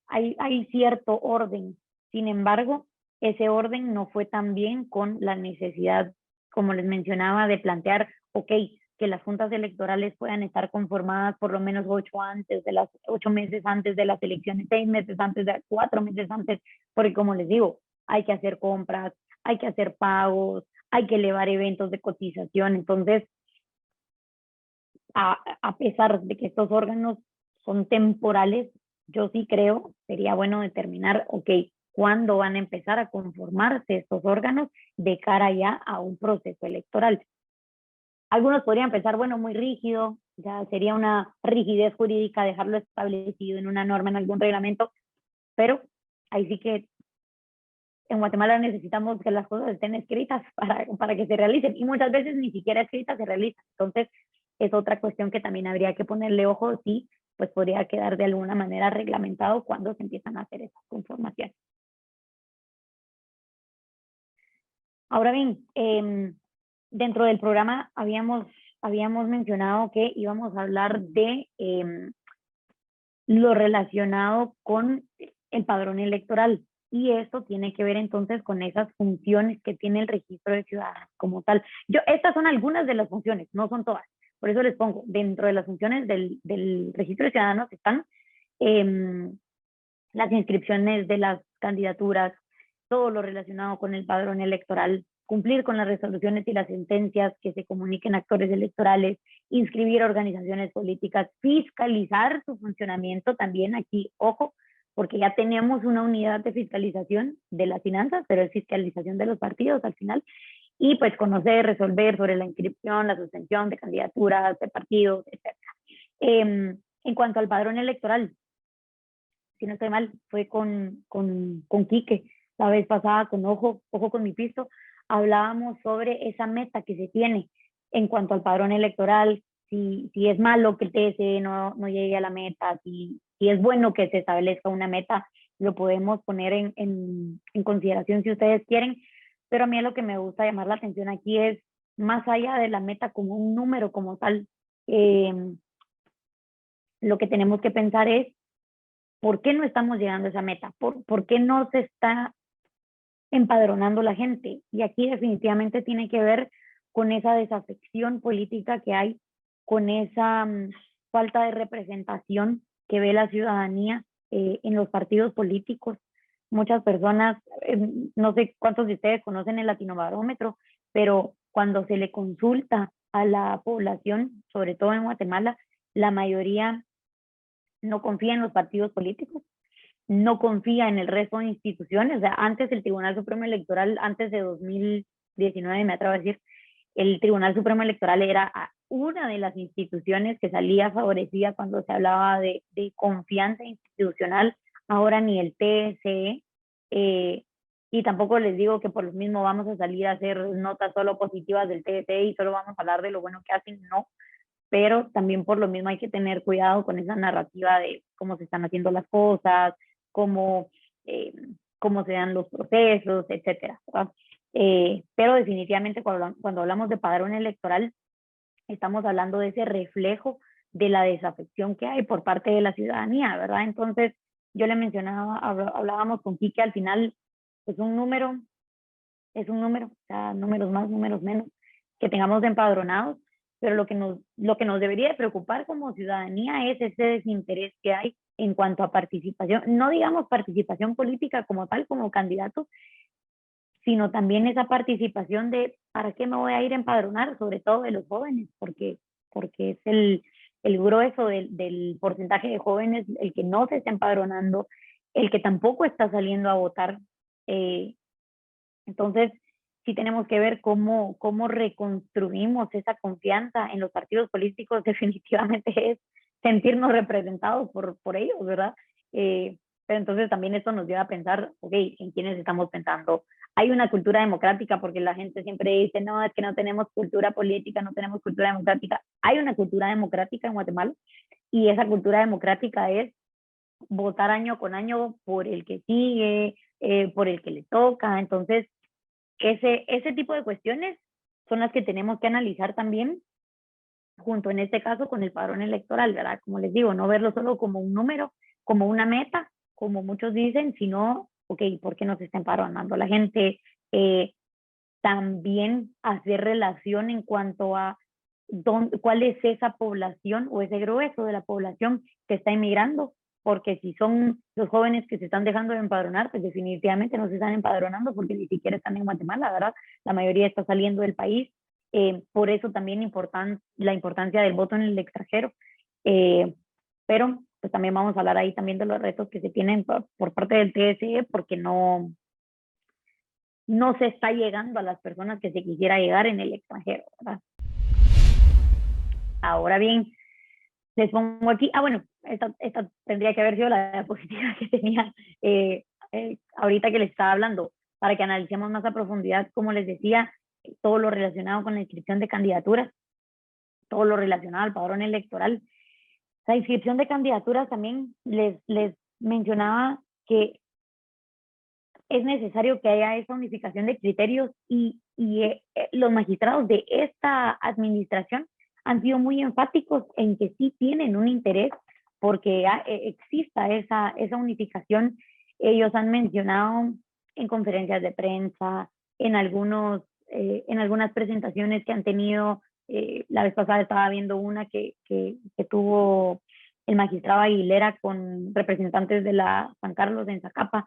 hay cierto orden. Sin embargo, ese orden no fue tan bien con la necesidad, como les mencionaba, de plantear, ok, que las juntas electorales puedan estar conformadas por lo menos 8 meses antes de las elecciones, 6 meses antes, 4 meses antes, porque como les digo, hay que hacer compras, hay que hacer pagos, hay que elevar eventos de cotización. Entonces, a pesar de que estos órganos son temporales, yo sí creo, sería bueno determinar, ok, cuándo van a empezar a conformarse estos órganos de cara ya a un proceso electoral. Algunos podrían pensar, bueno, muy rígido, ya sería una rigidez jurídica dejarlo establecido en una norma, en algún reglamento, pero ahí sí que en Guatemala necesitamos que las cosas estén escritas para que se realicen, y muchas veces ni siquiera escritas se realizan. Entonces, es otra cuestión que también habría que ponerle ojo, si pues podría quedar de alguna manera reglamentado cuando se empiezan a hacer esas conformaciones. Ahora bien, dentro del programa habíamos mencionado que íbamos a hablar de lo relacionado con el padrón electoral. Y esto tiene que ver entonces con esas funciones que tiene el registro de ciudadanos como tal. Estas son algunas de las funciones, no son todas. Por eso les pongo, dentro de las funciones del registro de ciudadanos están las inscripciones de las candidaturas, todo lo relacionado con el padrón electoral, cumplir con las resoluciones y las sentencias que se comuniquen a actores electorales, inscribir organizaciones políticas, fiscalizar su funcionamiento también aquí, ojo, porque ya tenemos una unidad de fiscalización de las finanzas, pero es fiscalización de los partidos al final, y pues conocer, resolver sobre la inscripción, la suspensión de candidaturas, de partidos, etc. En cuanto al padrón electoral, si no estoy mal, fue con Quique, la vez pasada con Ojo con mi pisto, hablábamos sobre esa meta que se tiene en cuanto al padrón electoral, si es malo que el TSE no llegue a la meta, si es bueno que se establezca una meta, lo podemos poner en consideración si ustedes quieren, pero a mí lo que me gusta llamar la atención aquí es, más allá de la meta como un número como tal, lo que tenemos que pensar es, ¿por qué no estamos llegando a esa meta? ¿Por qué no se está empadronando la gente? Y aquí definitivamente tiene que ver con esa desafección política que hay, con esa falta de representación que ve la ciudadanía en los partidos políticos. Muchas personas, no sé cuántos de ustedes conocen el Latinobarómetro, pero cuando se le consulta a la población, sobre todo en Guatemala, la mayoría no confía en los partidos políticos, no confía en el resto de instituciones. O sea, antes el Tribunal Supremo Electoral, antes de 2019, me atrevo a decir, el Tribunal Supremo Electoral era una de las instituciones que salía favorecida cuando se hablaba de confianza institucional. Ahora ni el TSE, y tampoco les digo que por lo mismo vamos a salir a hacer notas solo positivas del TSE y solo vamos a hablar de lo bueno que hacen, no, pero también por lo mismo hay que tener cuidado con esa narrativa de cómo se están haciendo las cosas, cómo, eh, cómo se dan los procesos, etcétera. Pero definitivamente cuando hablamos de padrón electoral, estamos hablando de ese reflejo de la desafección que hay por parte de la ciudadanía, ¿verdad? Entonces, yo le mencionaba, hablábamos con Quique, al final, pues un número es un número, o sea, números más, números menos, que tengamos empadronados, pero lo que nos debería de preocupar como ciudadanía es ese desinterés que hay en cuanto a participación, no digamos participación política como tal, como candidato, sino también esa participación de ¿para qué me voy a ir a empadronar? Sobre todo de los jóvenes, porque es el grueso del porcentaje de jóvenes el que no se está empadronando, el que tampoco está saliendo a votar. Entonces, sí tenemos que ver cómo reconstruimos esa confianza en los partidos políticos. Definitivamente es sentirnos representados por ellos, ¿verdad? Pero entonces también esto nos lleva a pensar, ok, ¿en quiénes estamos pensando? Hay una cultura democrática, porque la gente siempre dice, no, es que no tenemos cultura política, no tenemos cultura democrática. Hay una cultura democrática en Guatemala, y esa cultura democrática es votar año con año por el que sigue, por el que le toca. Entonces, ese tipo de cuestiones son las que tenemos que analizar también, junto en este caso con el padrón electoral, ¿verdad? Como les digo, no verlo solo como un número, como una meta, como muchos dicen, sino, ok, ¿por qué nos está empadronando la gente? También hacer relación en cuanto a cuál es esa población o ese grueso de la población que está emigrando, porque si son los jóvenes que se están dejando de empadronar, pues definitivamente no se están empadronando porque ni siquiera están en Guatemala, ¿verdad? La mayoría está saliendo del país. Por eso también la importancia del voto en el extranjero. Pero pues también vamos a hablar ahí también de los retos que se tienen por parte del TSE, porque no se está llegando a las personas que se quisiera llegar en el extranjero, ¿verdad? Ahora bien, les pongo aquí, bueno, esta tendría que haber sido la diapositiva que tenía ahorita que les estaba hablando, para que analicemos más a profundidad, como les decía, todo lo relacionado con la inscripción de candidaturas, todo lo relacionado al padrón electoral. La inscripción de candidaturas también les mencionaba que es necesario que haya esa unificación de criterios y los magistrados de esta administración han sido muy enfáticos en que sí tienen un interés porque exista esa unificación. Ellos han mencionado en conferencias de prensa, en algunas presentaciones que han tenido. La vez pasada estaba viendo una que tuvo el magistrado Aguilera con representantes de la San Carlos en Zacapa.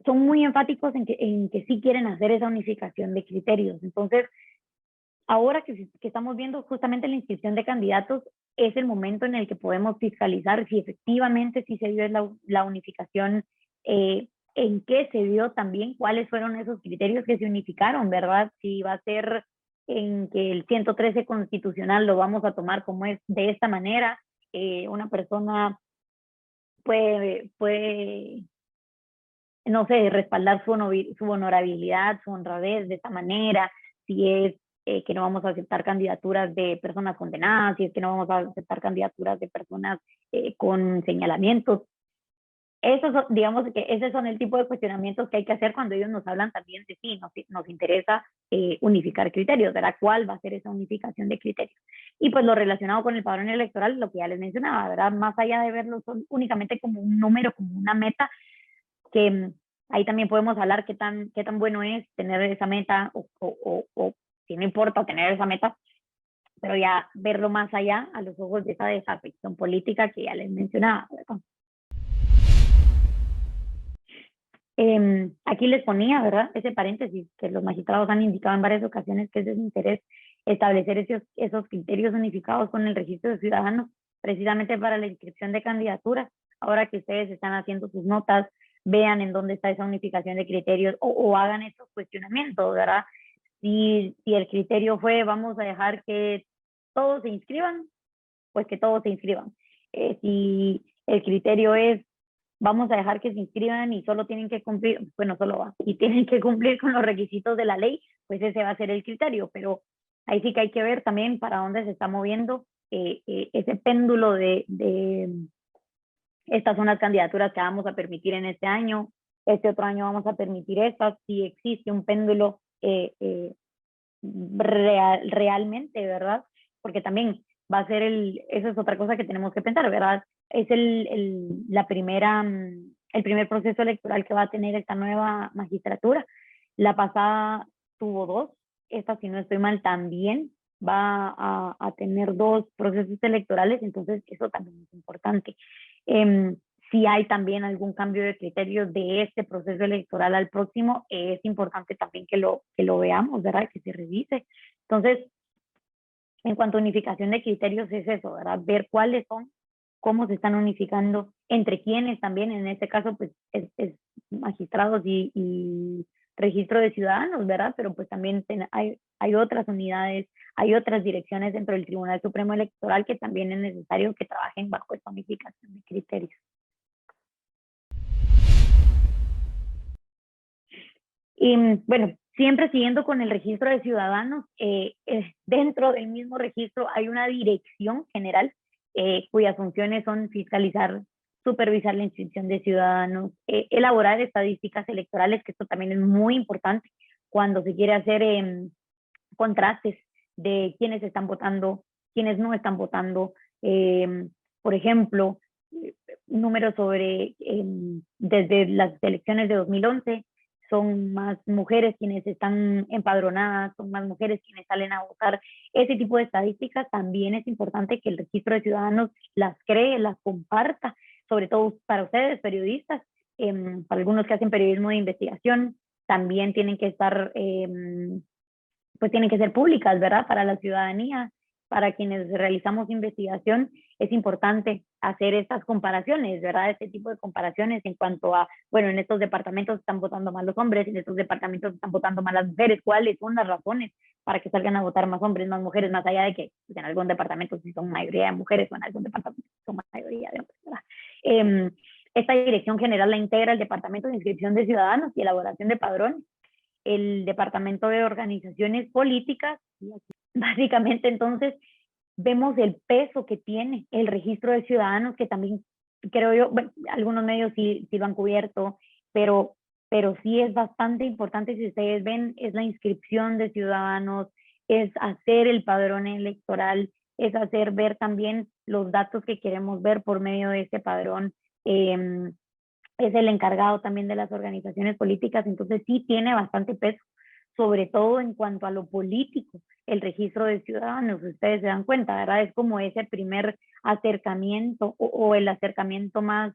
Son muy enfáticos en que sí quieren hacer esa unificación de criterios. Entonces, ahora que estamos viendo justamente la inscripción de candidatos, es el momento en el que podemos fiscalizar si efectivamente sí se dio la unificación, en qué se dio también, cuáles fueron esos criterios que se unificaron, ¿verdad? Si va a ser en que el 113 constitucional lo vamos a tomar como es de esta manera, una persona puede no sé, respaldar su honorabilidad, su honradez de esta manera, si es que no vamos a aceptar candidaturas de personas condenadas, si es que no vamos a aceptar candidaturas de personas con señalamientos. Digamos que esos son el tipo de cuestionamientos que hay que hacer cuando ellos nos hablan también de sí, nos interesa unificar criterios, ¿verdad? ¿Cuál va a ser esa unificación de criterios? Y pues lo relacionado con el padrón electoral, lo que ya les mencionaba, ¿verdad? Más allá de verlo únicamente como un número, como una meta, que ahí también podemos hablar qué tan bueno es tener esa meta o si no importa tener esa meta, pero ya verlo más allá a los ojos de esa desafección política que ya les mencionaba, ¿verdad? Aquí les ponía, ¿verdad? Ese paréntesis que los magistrados han indicado en varias ocasiones que es de su interés establecer esos criterios unificados con el registro de ciudadanos, precisamente para la inscripción de candidaturas. Ahora que ustedes están haciendo sus notas, vean en dónde está esa unificación de criterios o hagan estos cuestionamientos, ¿verdad? Si el criterio fue vamos a dejar que todos se inscriban, pues que todos se inscriban. Si el criterio es vamos a dejar que se inscriban y solo tienen que cumplir, bueno, solo va, y tienen que cumplir con los requisitos de la ley, pues ese va a ser el criterio, pero ahí sí que hay que ver también para dónde se está moviendo ese péndulo de estas son las candidaturas que vamos a permitir en este año, este otro año vamos a permitir estas, si existe un péndulo realmente, ¿verdad? Porque también va a ser eso es otra cosa que tenemos que pensar, ¿verdad? Es el primer proceso electoral que va a tener esta nueva magistratura. La pasada tuvo dos, esta si no estoy mal también va a tener dos procesos electorales, entonces eso también es importante. Si hay también algún cambio de criterios de este proceso electoral al próximo, es importante también que lo veamos, ¿verdad? Que se revise. Entonces, en cuanto a unificación de criterios es eso, ¿verdad? Ver cuáles son, cómo se están unificando, entre quiénes también, en este caso, pues, es magistrados y registro de ciudadanos, ¿verdad? Pero pues también hay otras unidades, hay otras direcciones dentro del Tribunal Supremo Electoral que también es necesario que trabajen bajo esta unificación de criterios. Y bueno, siempre siguiendo con el registro de ciudadanos, dentro del mismo registro hay una dirección general cuyas funciones son fiscalizar, supervisar la inscripción de ciudadanos, elaborar estadísticas electorales, que esto también es muy importante cuando se quiere hacer contrastes de quiénes están votando, quiénes no están votando. Por ejemplo, números sobre desde las elecciones de 2011, son más mujeres quienes están empadronadas, son más mujeres quienes salen a votar. Ese tipo de estadísticas también es importante que el registro de ciudadanos las cree, las comparta, sobre todo para ustedes, periodistas, para algunos que hacen periodismo de investigación, también tienen que estar, pues tienen que ser públicas, ¿verdad? Para la ciudadanía, para quienes realizamos investigación, es importante hacer estas comparaciones, ¿verdad? Este tipo de comparaciones en cuanto a, bueno, en estos departamentos están votando más los hombres, en estos departamentos están votando más las mujeres, ¿cuáles son las razones para que salgan a votar más hombres, más mujeres, más allá de que pues, en algún departamento sí son mayoría de mujeres o en algún departamento son mayoría de hombres, ¿verdad? Esta dirección general la integra el Departamento de Inscripción de Ciudadanos y Elaboración de Padrones, el Departamento de Organizaciones Políticas. Básicamente, entonces, vemos el peso que tiene el registro de ciudadanos, que también creo yo, bueno, algunos medios sí lo han cubierto, pero sí es bastante importante, si ustedes ven, es la inscripción de ciudadanos, es hacer el padrón electoral, es hacer ver también los datos que queremos ver por medio de este padrón. Es el encargado también de las organizaciones políticas, entonces sí tiene bastante peso, sobre todo en cuanto a lo político, el registro de ciudadanos. Ustedes se dan cuenta, ¿verdad? Es como ese primer acercamiento o el acercamiento más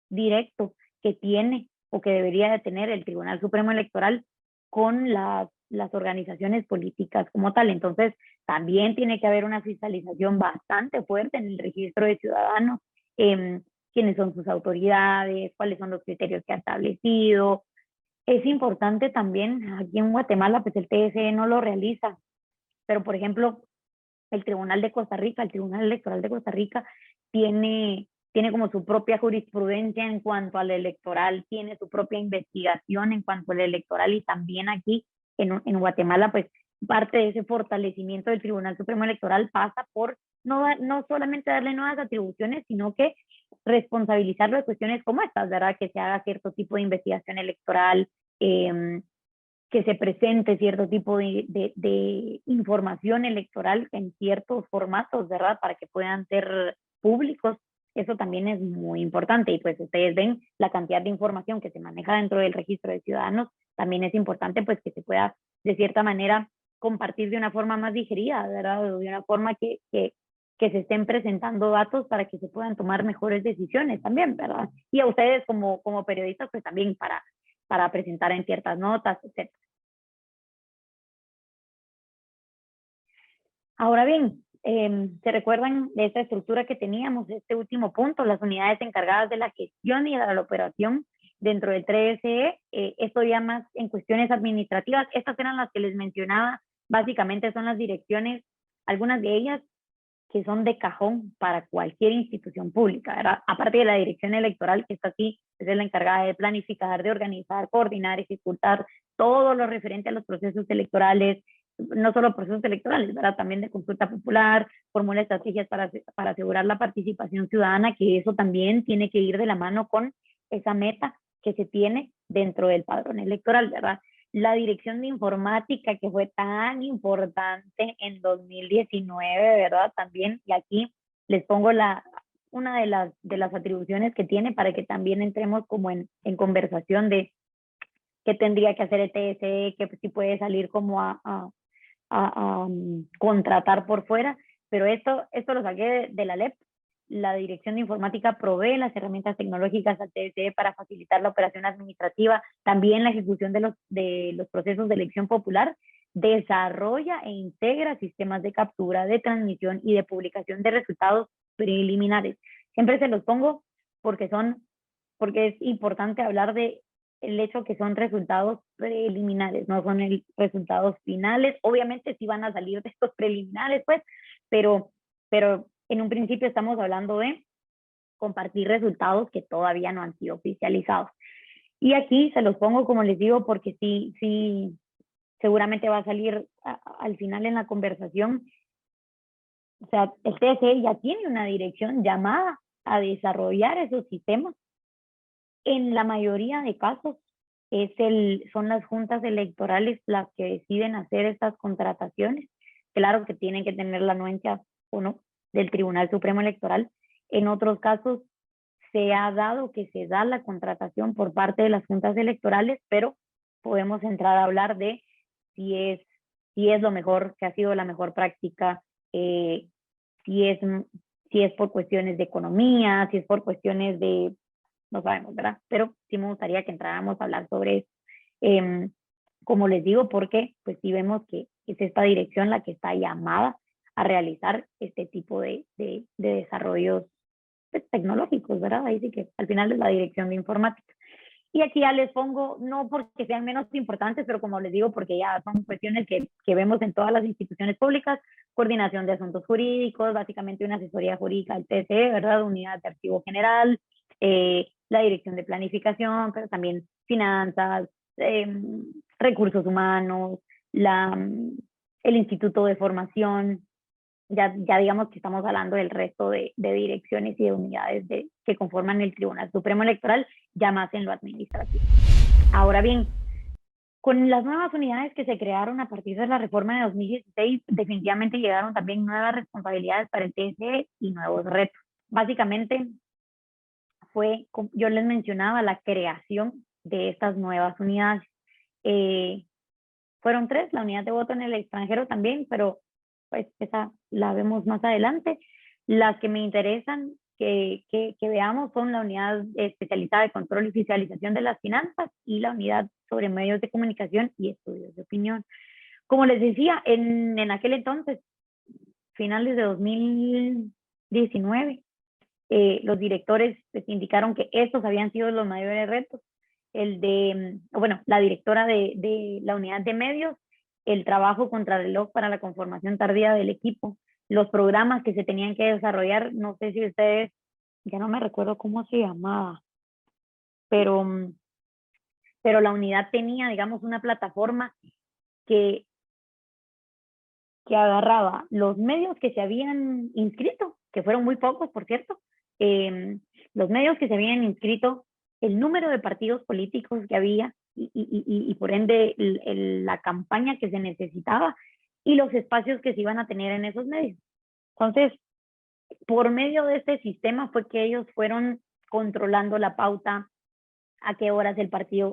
directo que tiene o que debería de tener el Tribunal Supremo Electoral con las organizaciones políticas como tal. Entonces, también tiene que haber una fiscalización bastante fuerte en el registro de ciudadanos, quiénes son sus autoridades, cuáles son los criterios que ha establecido. Es importante también, aquí en Guatemala, pues el TSE no lo realiza, pero por ejemplo, el Tribunal de Costa Rica, el Tribunal Electoral de Costa Rica, tiene como su propia jurisprudencia en cuanto al electoral, tiene su propia investigación en cuanto al electoral, y también aquí en Guatemala, pues parte de ese fortalecimiento del Tribunal Supremo Electoral pasa por no solamente darle nuevas atribuciones, sino que responsabilizarlo de cuestiones como estas, ¿verdad? Que se haga cierto tipo de investigación electoral, que se presente cierto tipo de información electoral en ciertos formatos, ¿verdad? Para que puedan ser públicos. Eso también es muy importante, y pues ustedes ven la cantidad de información que se maneja dentro del registro de ciudadanos, también es importante pues que se pueda de cierta manera compartir de una forma más digerida, ¿verdad? O de una forma que se estén presentando datos para que se puedan tomar mejores decisiones también, ¿verdad? Y a ustedes como periodistas pues también para presentar en ciertas notas, etc. Ahora bien, ¿se recuerdan de esta estructura que teníamos, este último punto, las unidades encargadas de la gestión y de la operación dentro del TSE? Esto ya más en cuestiones administrativas, estas eran las que les mencionaba, básicamente son las direcciones, algunas de ellas que son de cajón para cualquier institución pública, ¿verdad? Aparte de la dirección electoral, que está aquí, es la encargada de planificar, de organizar, coordinar, ejecutar todo lo referente a los procesos electorales, no solo procesos electorales, ¿verdad? También de consulta popular, formula estrategias para asegurar la participación ciudadana, que eso también tiene que ir de la mano con esa meta que se tiene dentro del padrón electoral, ¿verdad? La dirección de informática, que fue tan importante en 2019, ¿verdad? También, y aquí les pongo una de las atribuciones que tiene para que también entremos como en conversación de qué tendría que hacer el TSE, que si puede salir como a contratar por fuera, pero esto lo saqué de la LEP. La Dirección de Informática provee las herramientas tecnológicas al TSE para facilitar la operación administrativa, también la ejecución de los procesos de elección popular, desarrolla e integra sistemas de captura, de transmisión y de publicación de resultados preliminares. Siempre se los pongo porque es importante hablar de el hecho que son resultados preliminares, no son resultados finales. Obviamente sí van a salir de estos preliminares, pues, pero en un principio estamos hablando de compartir resultados que todavía no han sido oficializados. Y aquí se los pongo, como les digo, porque sí seguramente va a salir al final en la conversación. O sea, el TSE ya tiene una dirección llamada a desarrollar esos sistemas. En la mayoría de casos, son las juntas electorales las que deciden hacer estas contrataciones. Claro que tienen que tener la anuencia o no del Tribunal Supremo Electoral. En otros casos se ha dado que se da la contratación por parte de las juntas electorales, pero podemos entrar a hablar de si es lo mejor, si ha sido la mejor práctica, si es por cuestiones de economía, si es por cuestiones de, no sabemos, ¿verdad? Pero sí me gustaría que entráramos a hablar sobre eso. Como les digo, porque pues sí vemos que es esta dirección la que está llamada a realizar este tipo de desarrollos pues, tecnológicos, ¿verdad? Ahí sí que al final es la dirección de informática. Y aquí ya les pongo, no porque sean menos importantes, pero como les digo, porque ya son cuestiones que vemos en todas las instituciones públicas, coordinación de asuntos jurídicos, básicamente una asesoría jurídica del TSE, ¿verdad? Unidad de Archivo General, la dirección de planificación, pero también finanzas, recursos humanos, el Instituto de Formación, ya digamos que estamos hablando del resto de direcciones y de unidades que conforman el Tribunal Supremo Electoral, ya más en lo administrativo. Ahora bien, con las nuevas unidades que se crearon a partir de la reforma de 2016, definitivamente llegaron también nuevas responsabilidades para el TSE y nuevos retos. Básicamente yo les mencionaba, la creación de estas nuevas unidades. Fueron 3, la unidad de voto en el extranjero también, pero pues esa la vemos más adelante. Las que me interesan que veamos son la unidad especializada de control y fiscalización de las finanzas y la unidad sobre medios de comunicación y estudios de opinión. Como les decía, en aquel entonces, finales de 2019, los directores pues, indicaron que estos habían sido los mayores retos. La directora de la unidad de medios, el trabajo contrarreloj para la conformación tardía del equipo, los programas que se tenían que desarrollar, no sé si ustedes, ya no me recuerdo cómo se llamaba, pero la unidad tenía, digamos, una plataforma que agarraba los medios que se habían inscrito, que fueron muy pocos, por cierto, los medios que se habían inscrito, el número de partidos políticos que había y por ende la campaña que se necesitaba y los espacios que se iban a tener en esos medios. Entonces, por medio de este sistema fue que ellos fueron controlando la pauta, a qué horas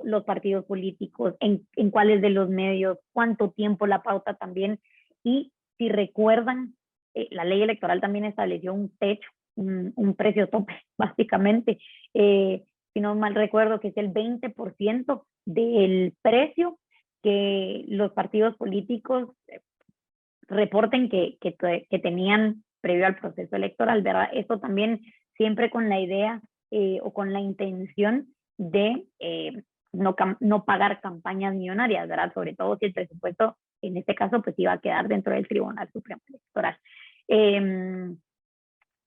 los partidos políticos, en cuáles de los medios, cuánto tiempo la pauta también. Y si recuerdan, la ley electoral también estableció un techo, un precio tope, básicamente. Si no mal recuerdo, que es el 20% del precio que los partidos políticos reporten que tenían previo al proceso electoral, ¿verdad? Esto también siempre con la idea o con la intención de no pagar campañas millonarias, ¿verdad? Sobre todo si el presupuesto, en este caso, pues iba a quedar dentro del Tribunal Supremo Electoral.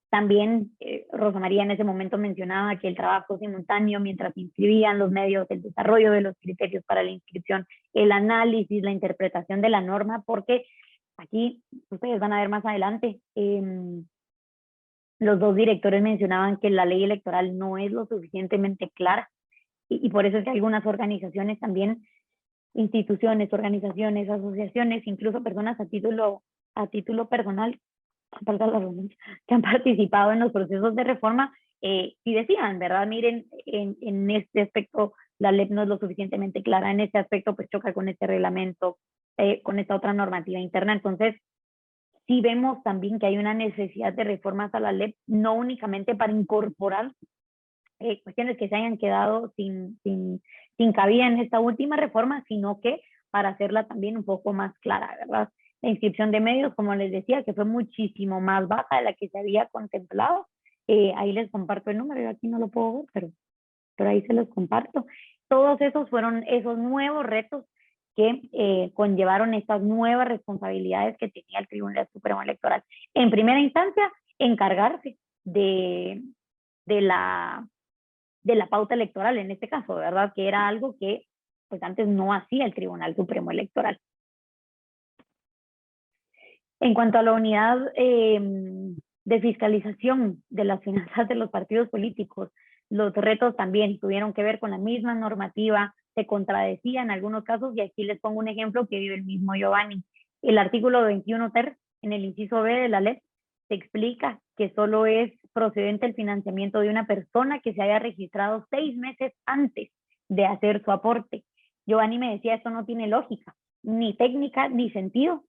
También Rosa María en ese momento mencionaba que el trabajo simultáneo mientras inscribían los medios, el desarrollo de los criterios para la inscripción, el análisis, la interpretación de la norma, porque aquí ustedes van a ver más adelante, los dos directores mencionaban que la ley electoral no es lo suficientemente clara y por eso es que algunas organizaciones también, instituciones, organizaciones, asociaciones, incluso personas a título personal, que han participado en los procesos de reforma, y decían, ¿verdad? Miren, en este aspecto la LEP no es lo suficientemente clara, en este aspecto pues choca con este reglamento, con esta otra normativa interna. Entonces, sí vemos también que hay una necesidad de reformas a la LEP, no únicamente para incorporar cuestiones que se hayan quedado sin cabida en esta última reforma, sino que para hacerla también un poco más clara, ¿verdad? La inscripción de medios, como les decía, que fue muchísimo más baja de la que se había contemplado. Ahí les comparto el número, yo aquí no lo puedo ver, pero ahí se los comparto. Todos esos fueron esos nuevos retos que conllevaron estas nuevas responsabilidades que tenía el Tribunal Supremo Electoral. En primera instancia, encargarse de la pauta electoral en este caso, ¿verdad? Que era algo que pues antes no hacía el Tribunal Supremo Electoral. En cuanto a la unidad de fiscalización de las finanzas de los partidos políticos, los retos también tuvieron que ver con la misma normativa se contradecía en algunos casos, y aquí les pongo un ejemplo que vive el mismo Giovanni. El artículo 21 ter, en el inciso B de la ley, se explica que solo es procedente el financiamiento de una persona que se haya registrado 6 meses antes de hacer su aporte. Giovanni me decía, esto no tiene lógica, ni técnica, ni sentido,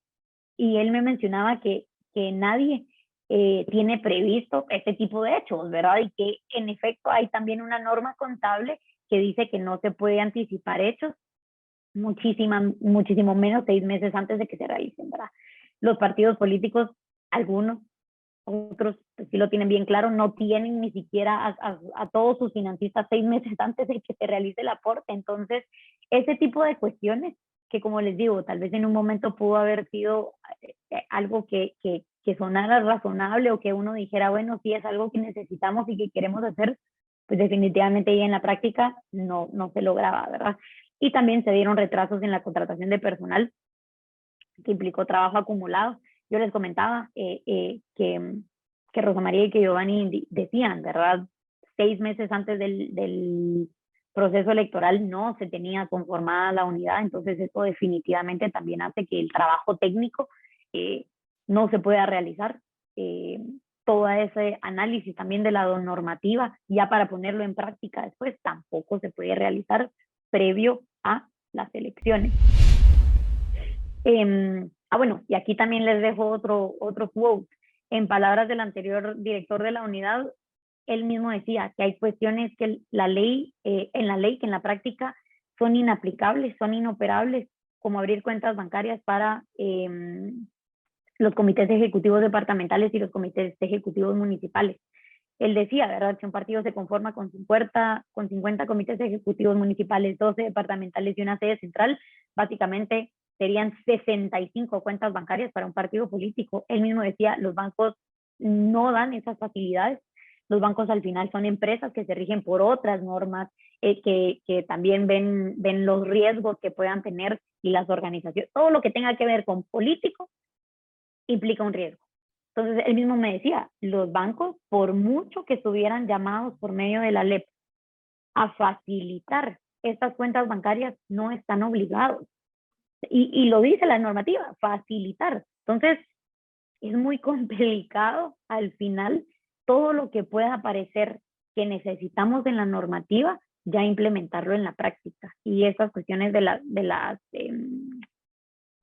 y él me mencionaba que nadie tiene previsto este tipo de hechos, ¿verdad? Y que en efecto hay también una norma contable que dice que no se puede anticipar hechos, muchísimo menos 6 meses antes de que se realicen, ¿verdad? Los partidos políticos, algunos, otros pues, sí lo tienen bien claro, no tienen ni siquiera a todos sus financistas 6 meses antes de que se realice el aporte. Entonces, ese tipo de cuestiones que, como les digo, tal vez en un momento pudo haber sido algo que sonara razonable, o que uno dijera, bueno, sí es algo que necesitamos y que queremos hacer, pues definitivamente ya en la práctica no se lograba, ¿verdad? Y también se dieron retrasos en la contratación de personal, que implicó trabajo acumulado. Yo les comentaba que Rosa María y que Giovanni decían, ¿verdad? 6 meses antes del proceso electoral no se tenía conformada la unidad, entonces eso definitivamente también hace que el trabajo técnico no se pueda realizar. Todo ese análisis también de la normativa, ya para ponerlo en práctica después, tampoco se puede realizar previo a las elecciones. Bueno, y aquí también les dejo otro quote. En palabras del anterior director de la unidad, él mismo decía que hay cuestiones que en la ley, que en la práctica son inaplicables, son inoperables, como abrir cuentas bancarias para los comités ejecutivos departamentales y los comités ejecutivos municipales. Él decía, ¿verdad?, que un partido se conforma con 50 comités ejecutivos municipales, 12 departamentales y una sede central. Básicamente serían 65 cuentas bancarias para un partido político. Él mismo decía, los bancos no dan esas facilidades. Los bancos al final son empresas que se rigen por otras normas, que también ven los riesgos que puedan tener, y las organizaciones, todo lo que tenga que ver con político implica un riesgo. Entonces, él mismo me decía, los bancos, por mucho que estuvieran llamados por medio de la LEP a facilitar estas cuentas bancarias, no están obligados. Y lo dice la normativa, facilitar. Entonces, es muy complicado al final todo lo que pueda parecer que necesitamos en la normativa, ya implementarlo en la práctica. Y estas cuestiones de las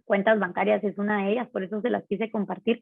cuentas bancarias es una de ellas, por eso se las quise compartir,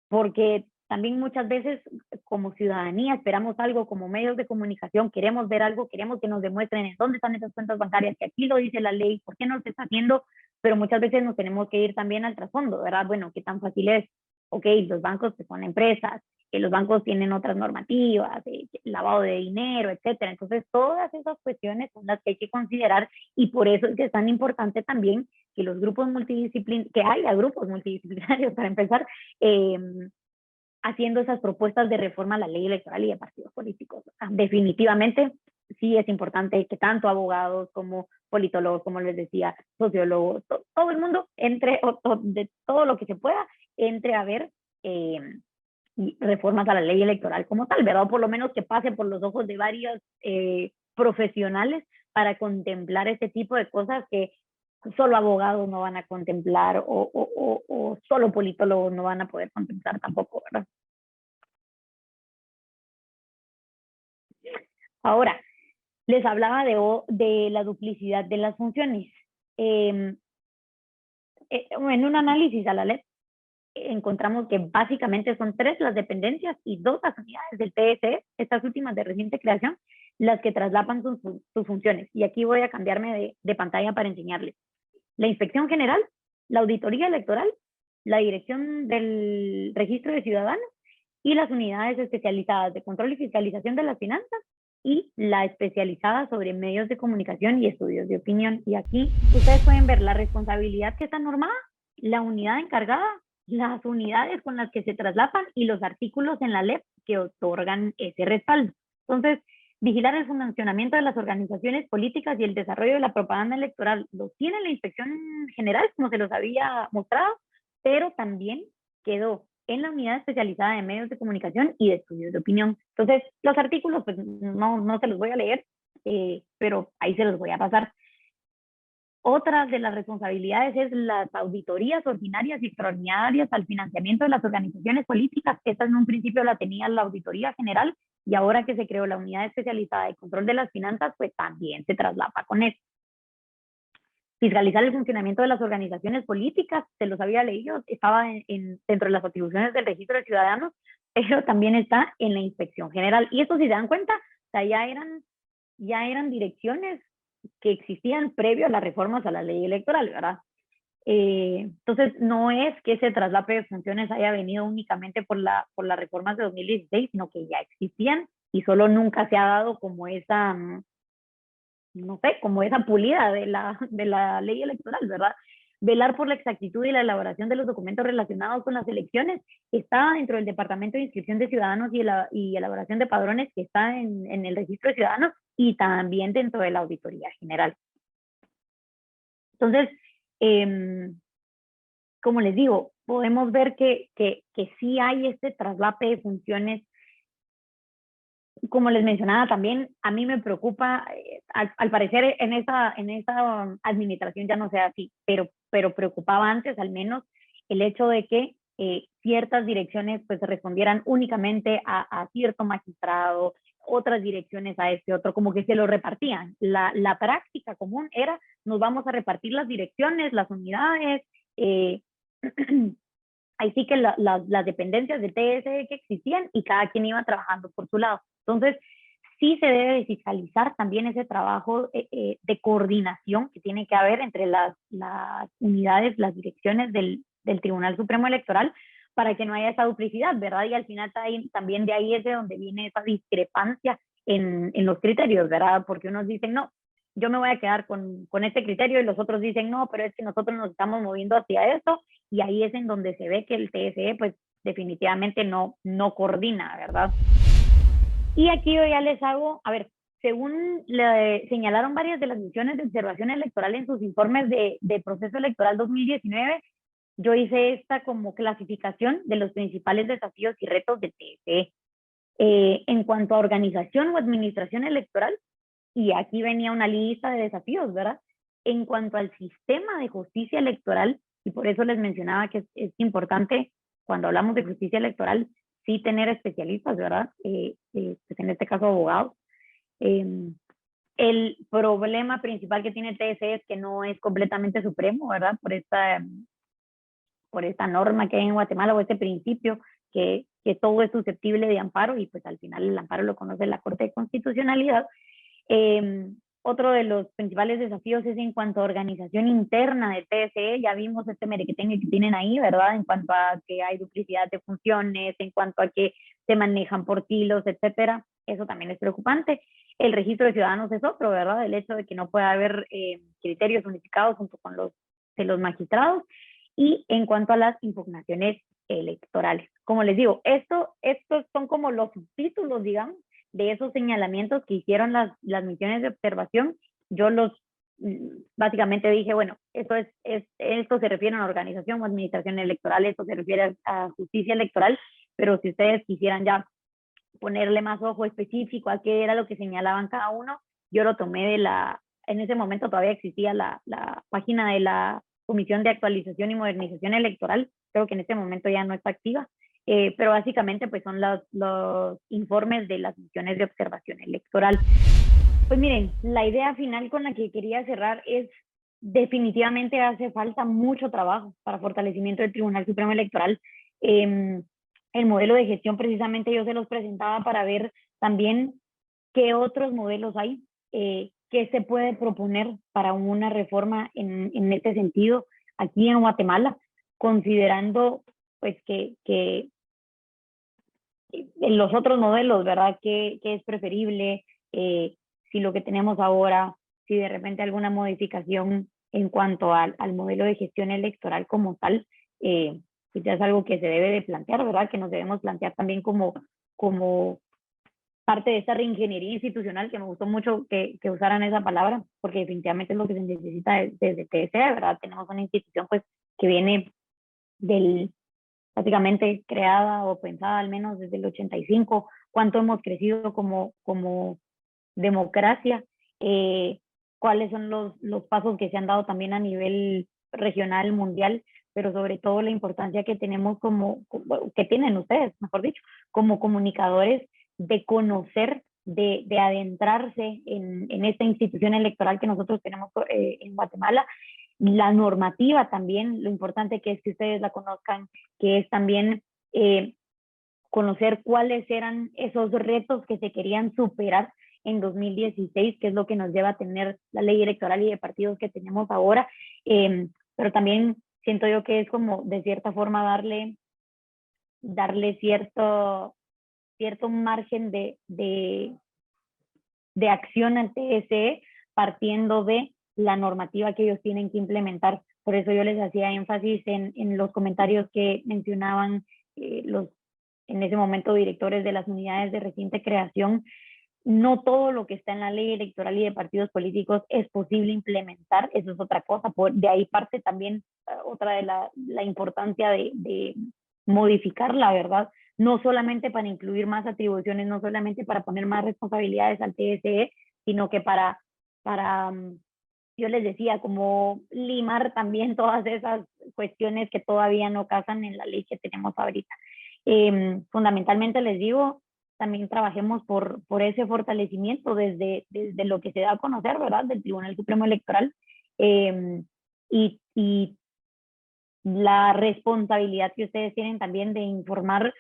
porque también muchas veces como ciudadanía esperamos algo, como medios de comunicación queremos ver algo, queremos que nos demuestren en dónde están esas cuentas bancarias, que aquí lo dice la ley, por qué no se está haciendo, pero muchas veces nos tenemos que ir también al trasfondo, ¿verdad? Bueno, ¿qué tan fácil es? Ok, los bancos pues, son empresas, los bancos tienen otras normativas, lavado de dinero, etcétera. Entonces, todas esas cuestiones son las que hay que considerar, y por eso es que es tan importante también que los grupos multidisciplinarios, que haya grupos multidisciplinarios para empezar, haciendo esas propuestas de reforma a la ley electoral y de partidos políticos. Definitivamente sí es importante que tanto abogados como politólogos, como les decía, sociólogos, todo el mundo entre, de todo lo que se pueda, entre a ver reformas a la ley electoral como tal, ¿verdad? O por lo menos que pase por los ojos de varios profesionales para contemplar este tipo de cosas que solo abogados no van a contemplar, o solo politólogos no van a poder contemplar tampoco, ¿verdad? Ahora, les hablaba de la duplicidad de las funciones. En un análisis a la ley, encontramos que básicamente son 3 las dependencias y 2 las unidades del TSE, estas últimas de reciente creación, las que traslapan sus funciones. Y aquí voy a cambiarme de pantalla para enseñarles. La Inspección General, la Auditoría Electoral, la Dirección del Registro de Ciudadanos y las unidades especializadas de control y fiscalización de las finanzas, y la especializada sobre medios de comunicación y estudios de opinión. Y aquí ustedes pueden ver la responsabilidad que está normada, la unidad encargada, las unidades con las que se traslapan y los artículos en la ley que otorgan ese respaldo. Entonces, vigilar el funcionamiento de las organizaciones políticas y el desarrollo de la propaganda electoral lo tiene la Inspección General, como se los había mostrado, pero también quedó en la unidad especializada de medios de comunicación y de estudios de opinión. Entonces, los artículos, pues no se los voy a leer, pero ahí se los voy a pasar. Otra de las responsabilidades es las auditorías ordinarias y extraordinarias al financiamiento de las organizaciones políticas. Esta en un principio la tenía la Auditoría General y ahora que se creó la Unidad Especializada de Control de las Finanzas, pues también se traslapa con eso. Fiscalizar el funcionamiento de las organizaciones políticas, se los había leído, estaba dentro de las atribuciones del Registro de Ciudadanos, pero también está en la Inspección General. Y esto, si se dan cuenta, o sea, ya eran direcciones que existían previo a las reformas a la ley electoral, ¿verdad? Entonces, no es que ese traslape de funciones haya venido únicamente por las reformas de 2016, sino que ya existían y solo nunca se ha dado como esa, no sé, como esa pulida de la ley electoral, ¿verdad? Velar por la exactitud y la elaboración de los documentos relacionados con las elecciones está dentro del Departamento de Inscripción de Ciudadanos y elaboración de padrones, que está en el Registro de Ciudadanos, y también dentro de la Auditoría General. Entonces, como les digo, podemos ver que sí hay este traslape de funciones. Como les mencionaba también, a mí me preocupa, al parecer en esta administración ya no sea así, pero preocupaba antes al menos el hecho de que ciertas direcciones pues respondieran únicamente a cierto magistrado, otras direcciones a este otro, como que se lo repartían. La práctica común era, nos vamos a repartir las direcciones, las unidades, ahí sí que las dependencias de TSE que existían y cada quien iba trabajando por su lado. Entonces, sí se debe de fiscalizar también ese trabajo de coordinación que tiene que haber entre las unidades, las direcciones del Tribunal Supremo Electoral, para que no haya esa duplicidad, ¿verdad? Y al final también de ahí es de donde viene esa discrepancia en los criterios, ¿verdad? Porque unos dicen, no, yo me voy a quedar con este criterio, y los otros dicen, no, pero es que nosotros nos estamos moviendo hacia esto, y ahí es en donde se ve que el TSE pues definitivamente no coordina, ¿verdad? Y aquí yo ya les hago, a ver, según señalaron varias de las misiones de observación electoral en sus informes de proceso electoral 2019, yo hice esta como clasificación de los principales desafíos y retos del TSE. En cuanto a organización o administración electoral, y aquí venía una lista de desafíos, ¿verdad? En cuanto al sistema de justicia electoral, y por eso les mencionaba que es importante cuando hablamos de justicia electoral, sí tener especialistas, ¿verdad? Pues en este caso abogados. El problema principal que tiene el TSE es que no es completamente supremo, ¿verdad? Por esta norma que hay en Guatemala, o este principio que todo es susceptible de amparo, y pues al final el amparo lo conoce la Corte de Constitucionalidad. Otro de los principales desafíos es en cuanto a organización interna del TSE. Ya vimos este merequetengue que tienen ahí, ¿verdad? En cuanto a que hay duplicidad de funciones, en cuanto a que se manejan por kilos, etcétera. Eso también es preocupante. El registro de ciudadanos es otro, ¿verdad? El hecho de que no pueda haber criterios unificados junto con los de los magistrados. Y en cuanto a las impugnaciones electorales. Como les digo, estos son como los subtítulos, digamos, de esos señalamientos que hicieron las misiones de observación. Yo básicamente dije, bueno, esto se refiere a una organización o administración electoral, esto se refiere a justicia electoral, pero si ustedes quisieran ya ponerle más ojo específico a qué era lo que señalaban cada uno, yo lo tomé en ese momento todavía existía la página de la Comisión de Actualización y Modernización Electoral, creo que en este momento ya no está activa, pero básicamente pues son los informes de las misiones de observación electoral. Pues miren, la idea final con la que quería cerrar es, definitivamente hace falta mucho trabajo para fortalecimiento del Tribunal Supremo Electoral. El modelo de gestión precisamente yo se los presentaba para ver también qué otros modelos hay, qué se puede proponer para una reforma en este sentido aquí en Guatemala, considerando pues que en los otros modelos, ¿verdad? ¿Qué es preferible? Si lo que tenemos ahora, si de repente alguna modificación en cuanto al modelo de gestión electoral como tal, pues ya es algo que se debe de plantear, ¿verdad? Que nos debemos plantear también como parte de esta reingeniería institucional, que me gustó mucho que usaran esa palabra, porque definitivamente es lo que se necesita desde TSE, ¿verdad? Tenemos una institución pues que viene básicamente creada o pensada al menos desde el 85, cuánto hemos crecido como democracia, cuáles son los pasos que se han dado también a nivel regional, mundial, pero sobre todo la importancia que tenemos que tienen ustedes, mejor dicho, como comunicadores, de conocer, de adentrarse en esta institución electoral que nosotros tenemos en Guatemala, la normativa también, lo importante que es que ustedes la conozcan, que es también conocer cuáles eran esos retos que se querían superar en 2016, que es lo que nos lleva a tener la ley electoral y de partidos que tenemos ahora, pero también siento yo que es como de cierta forma darle cierto margen de acción al TSE, partiendo de la normativa que ellos tienen que implementar. Por eso yo les hacía énfasis en los comentarios que mencionaban en ese momento directores de las unidades de reciente creación. No todo lo que está en la ley electoral y de partidos políticos es posible implementar, eso es otra cosa. De ahí parte también otra de la importancia de modificar la verdad, no solamente para incluir más atribuciones, no solamente para poner más responsabilidades al TSE, sino que para yo les decía, como limar también todas esas cuestiones que todavía no casan en la ley que tenemos ahorita. Fundamentalmente les digo, también trabajemos por ese fortalecimiento desde lo que se da a conocer, ¿verdad?, del Tribunal Supremo Electoral, y la responsabilidad que ustedes tienen también de informar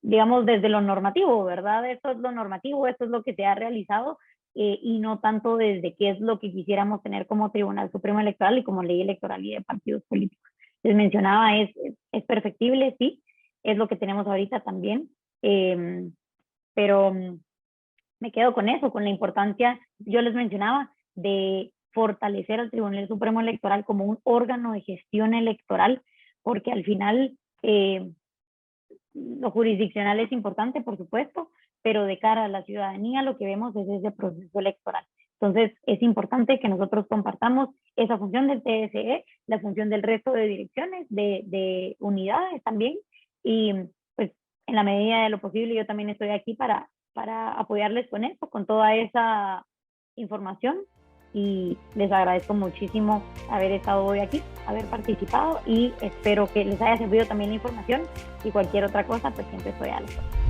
digamos, desde lo normativo, ¿verdad? Esto es lo normativo, esto es lo que se ha realizado, y no tanto desde qué es lo que quisiéramos tener como Tribunal Supremo Electoral y como ley electoral y de partidos políticos. Les mencionaba, es perfectible, sí, es lo que tenemos ahorita también, pero me quedo con eso, con la importancia, yo les mencionaba, de fortalecer al Tribunal Supremo Electoral como un órgano de gestión electoral, porque al final lo jurisdiccional es importante, por supuesto, pero de cara a la ciudadanía lo que vemos es ese proceso electoral. Entonces, es importante que nosotros compartamos esa función del TSE, la función del resto de direcciones, de unidades también, y pues en la medida de lo posible yo también estoy aquí para apoyarles con eso, con toda esa información, y les agradezco muchísimo haber estado hoy aquí, haber participado, y espero que les haya servido también la información, y cualquier otra cosa, pues siempre estoy a la orden.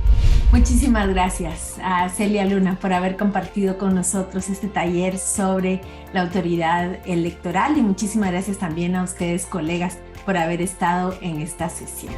Muchísimas gracias a Celia Luna por haber compartido con nosotros este taller sobre la autoridad electoral, y muchísimas gracias también a ustedes, colegas, por haber estado en esta sesión.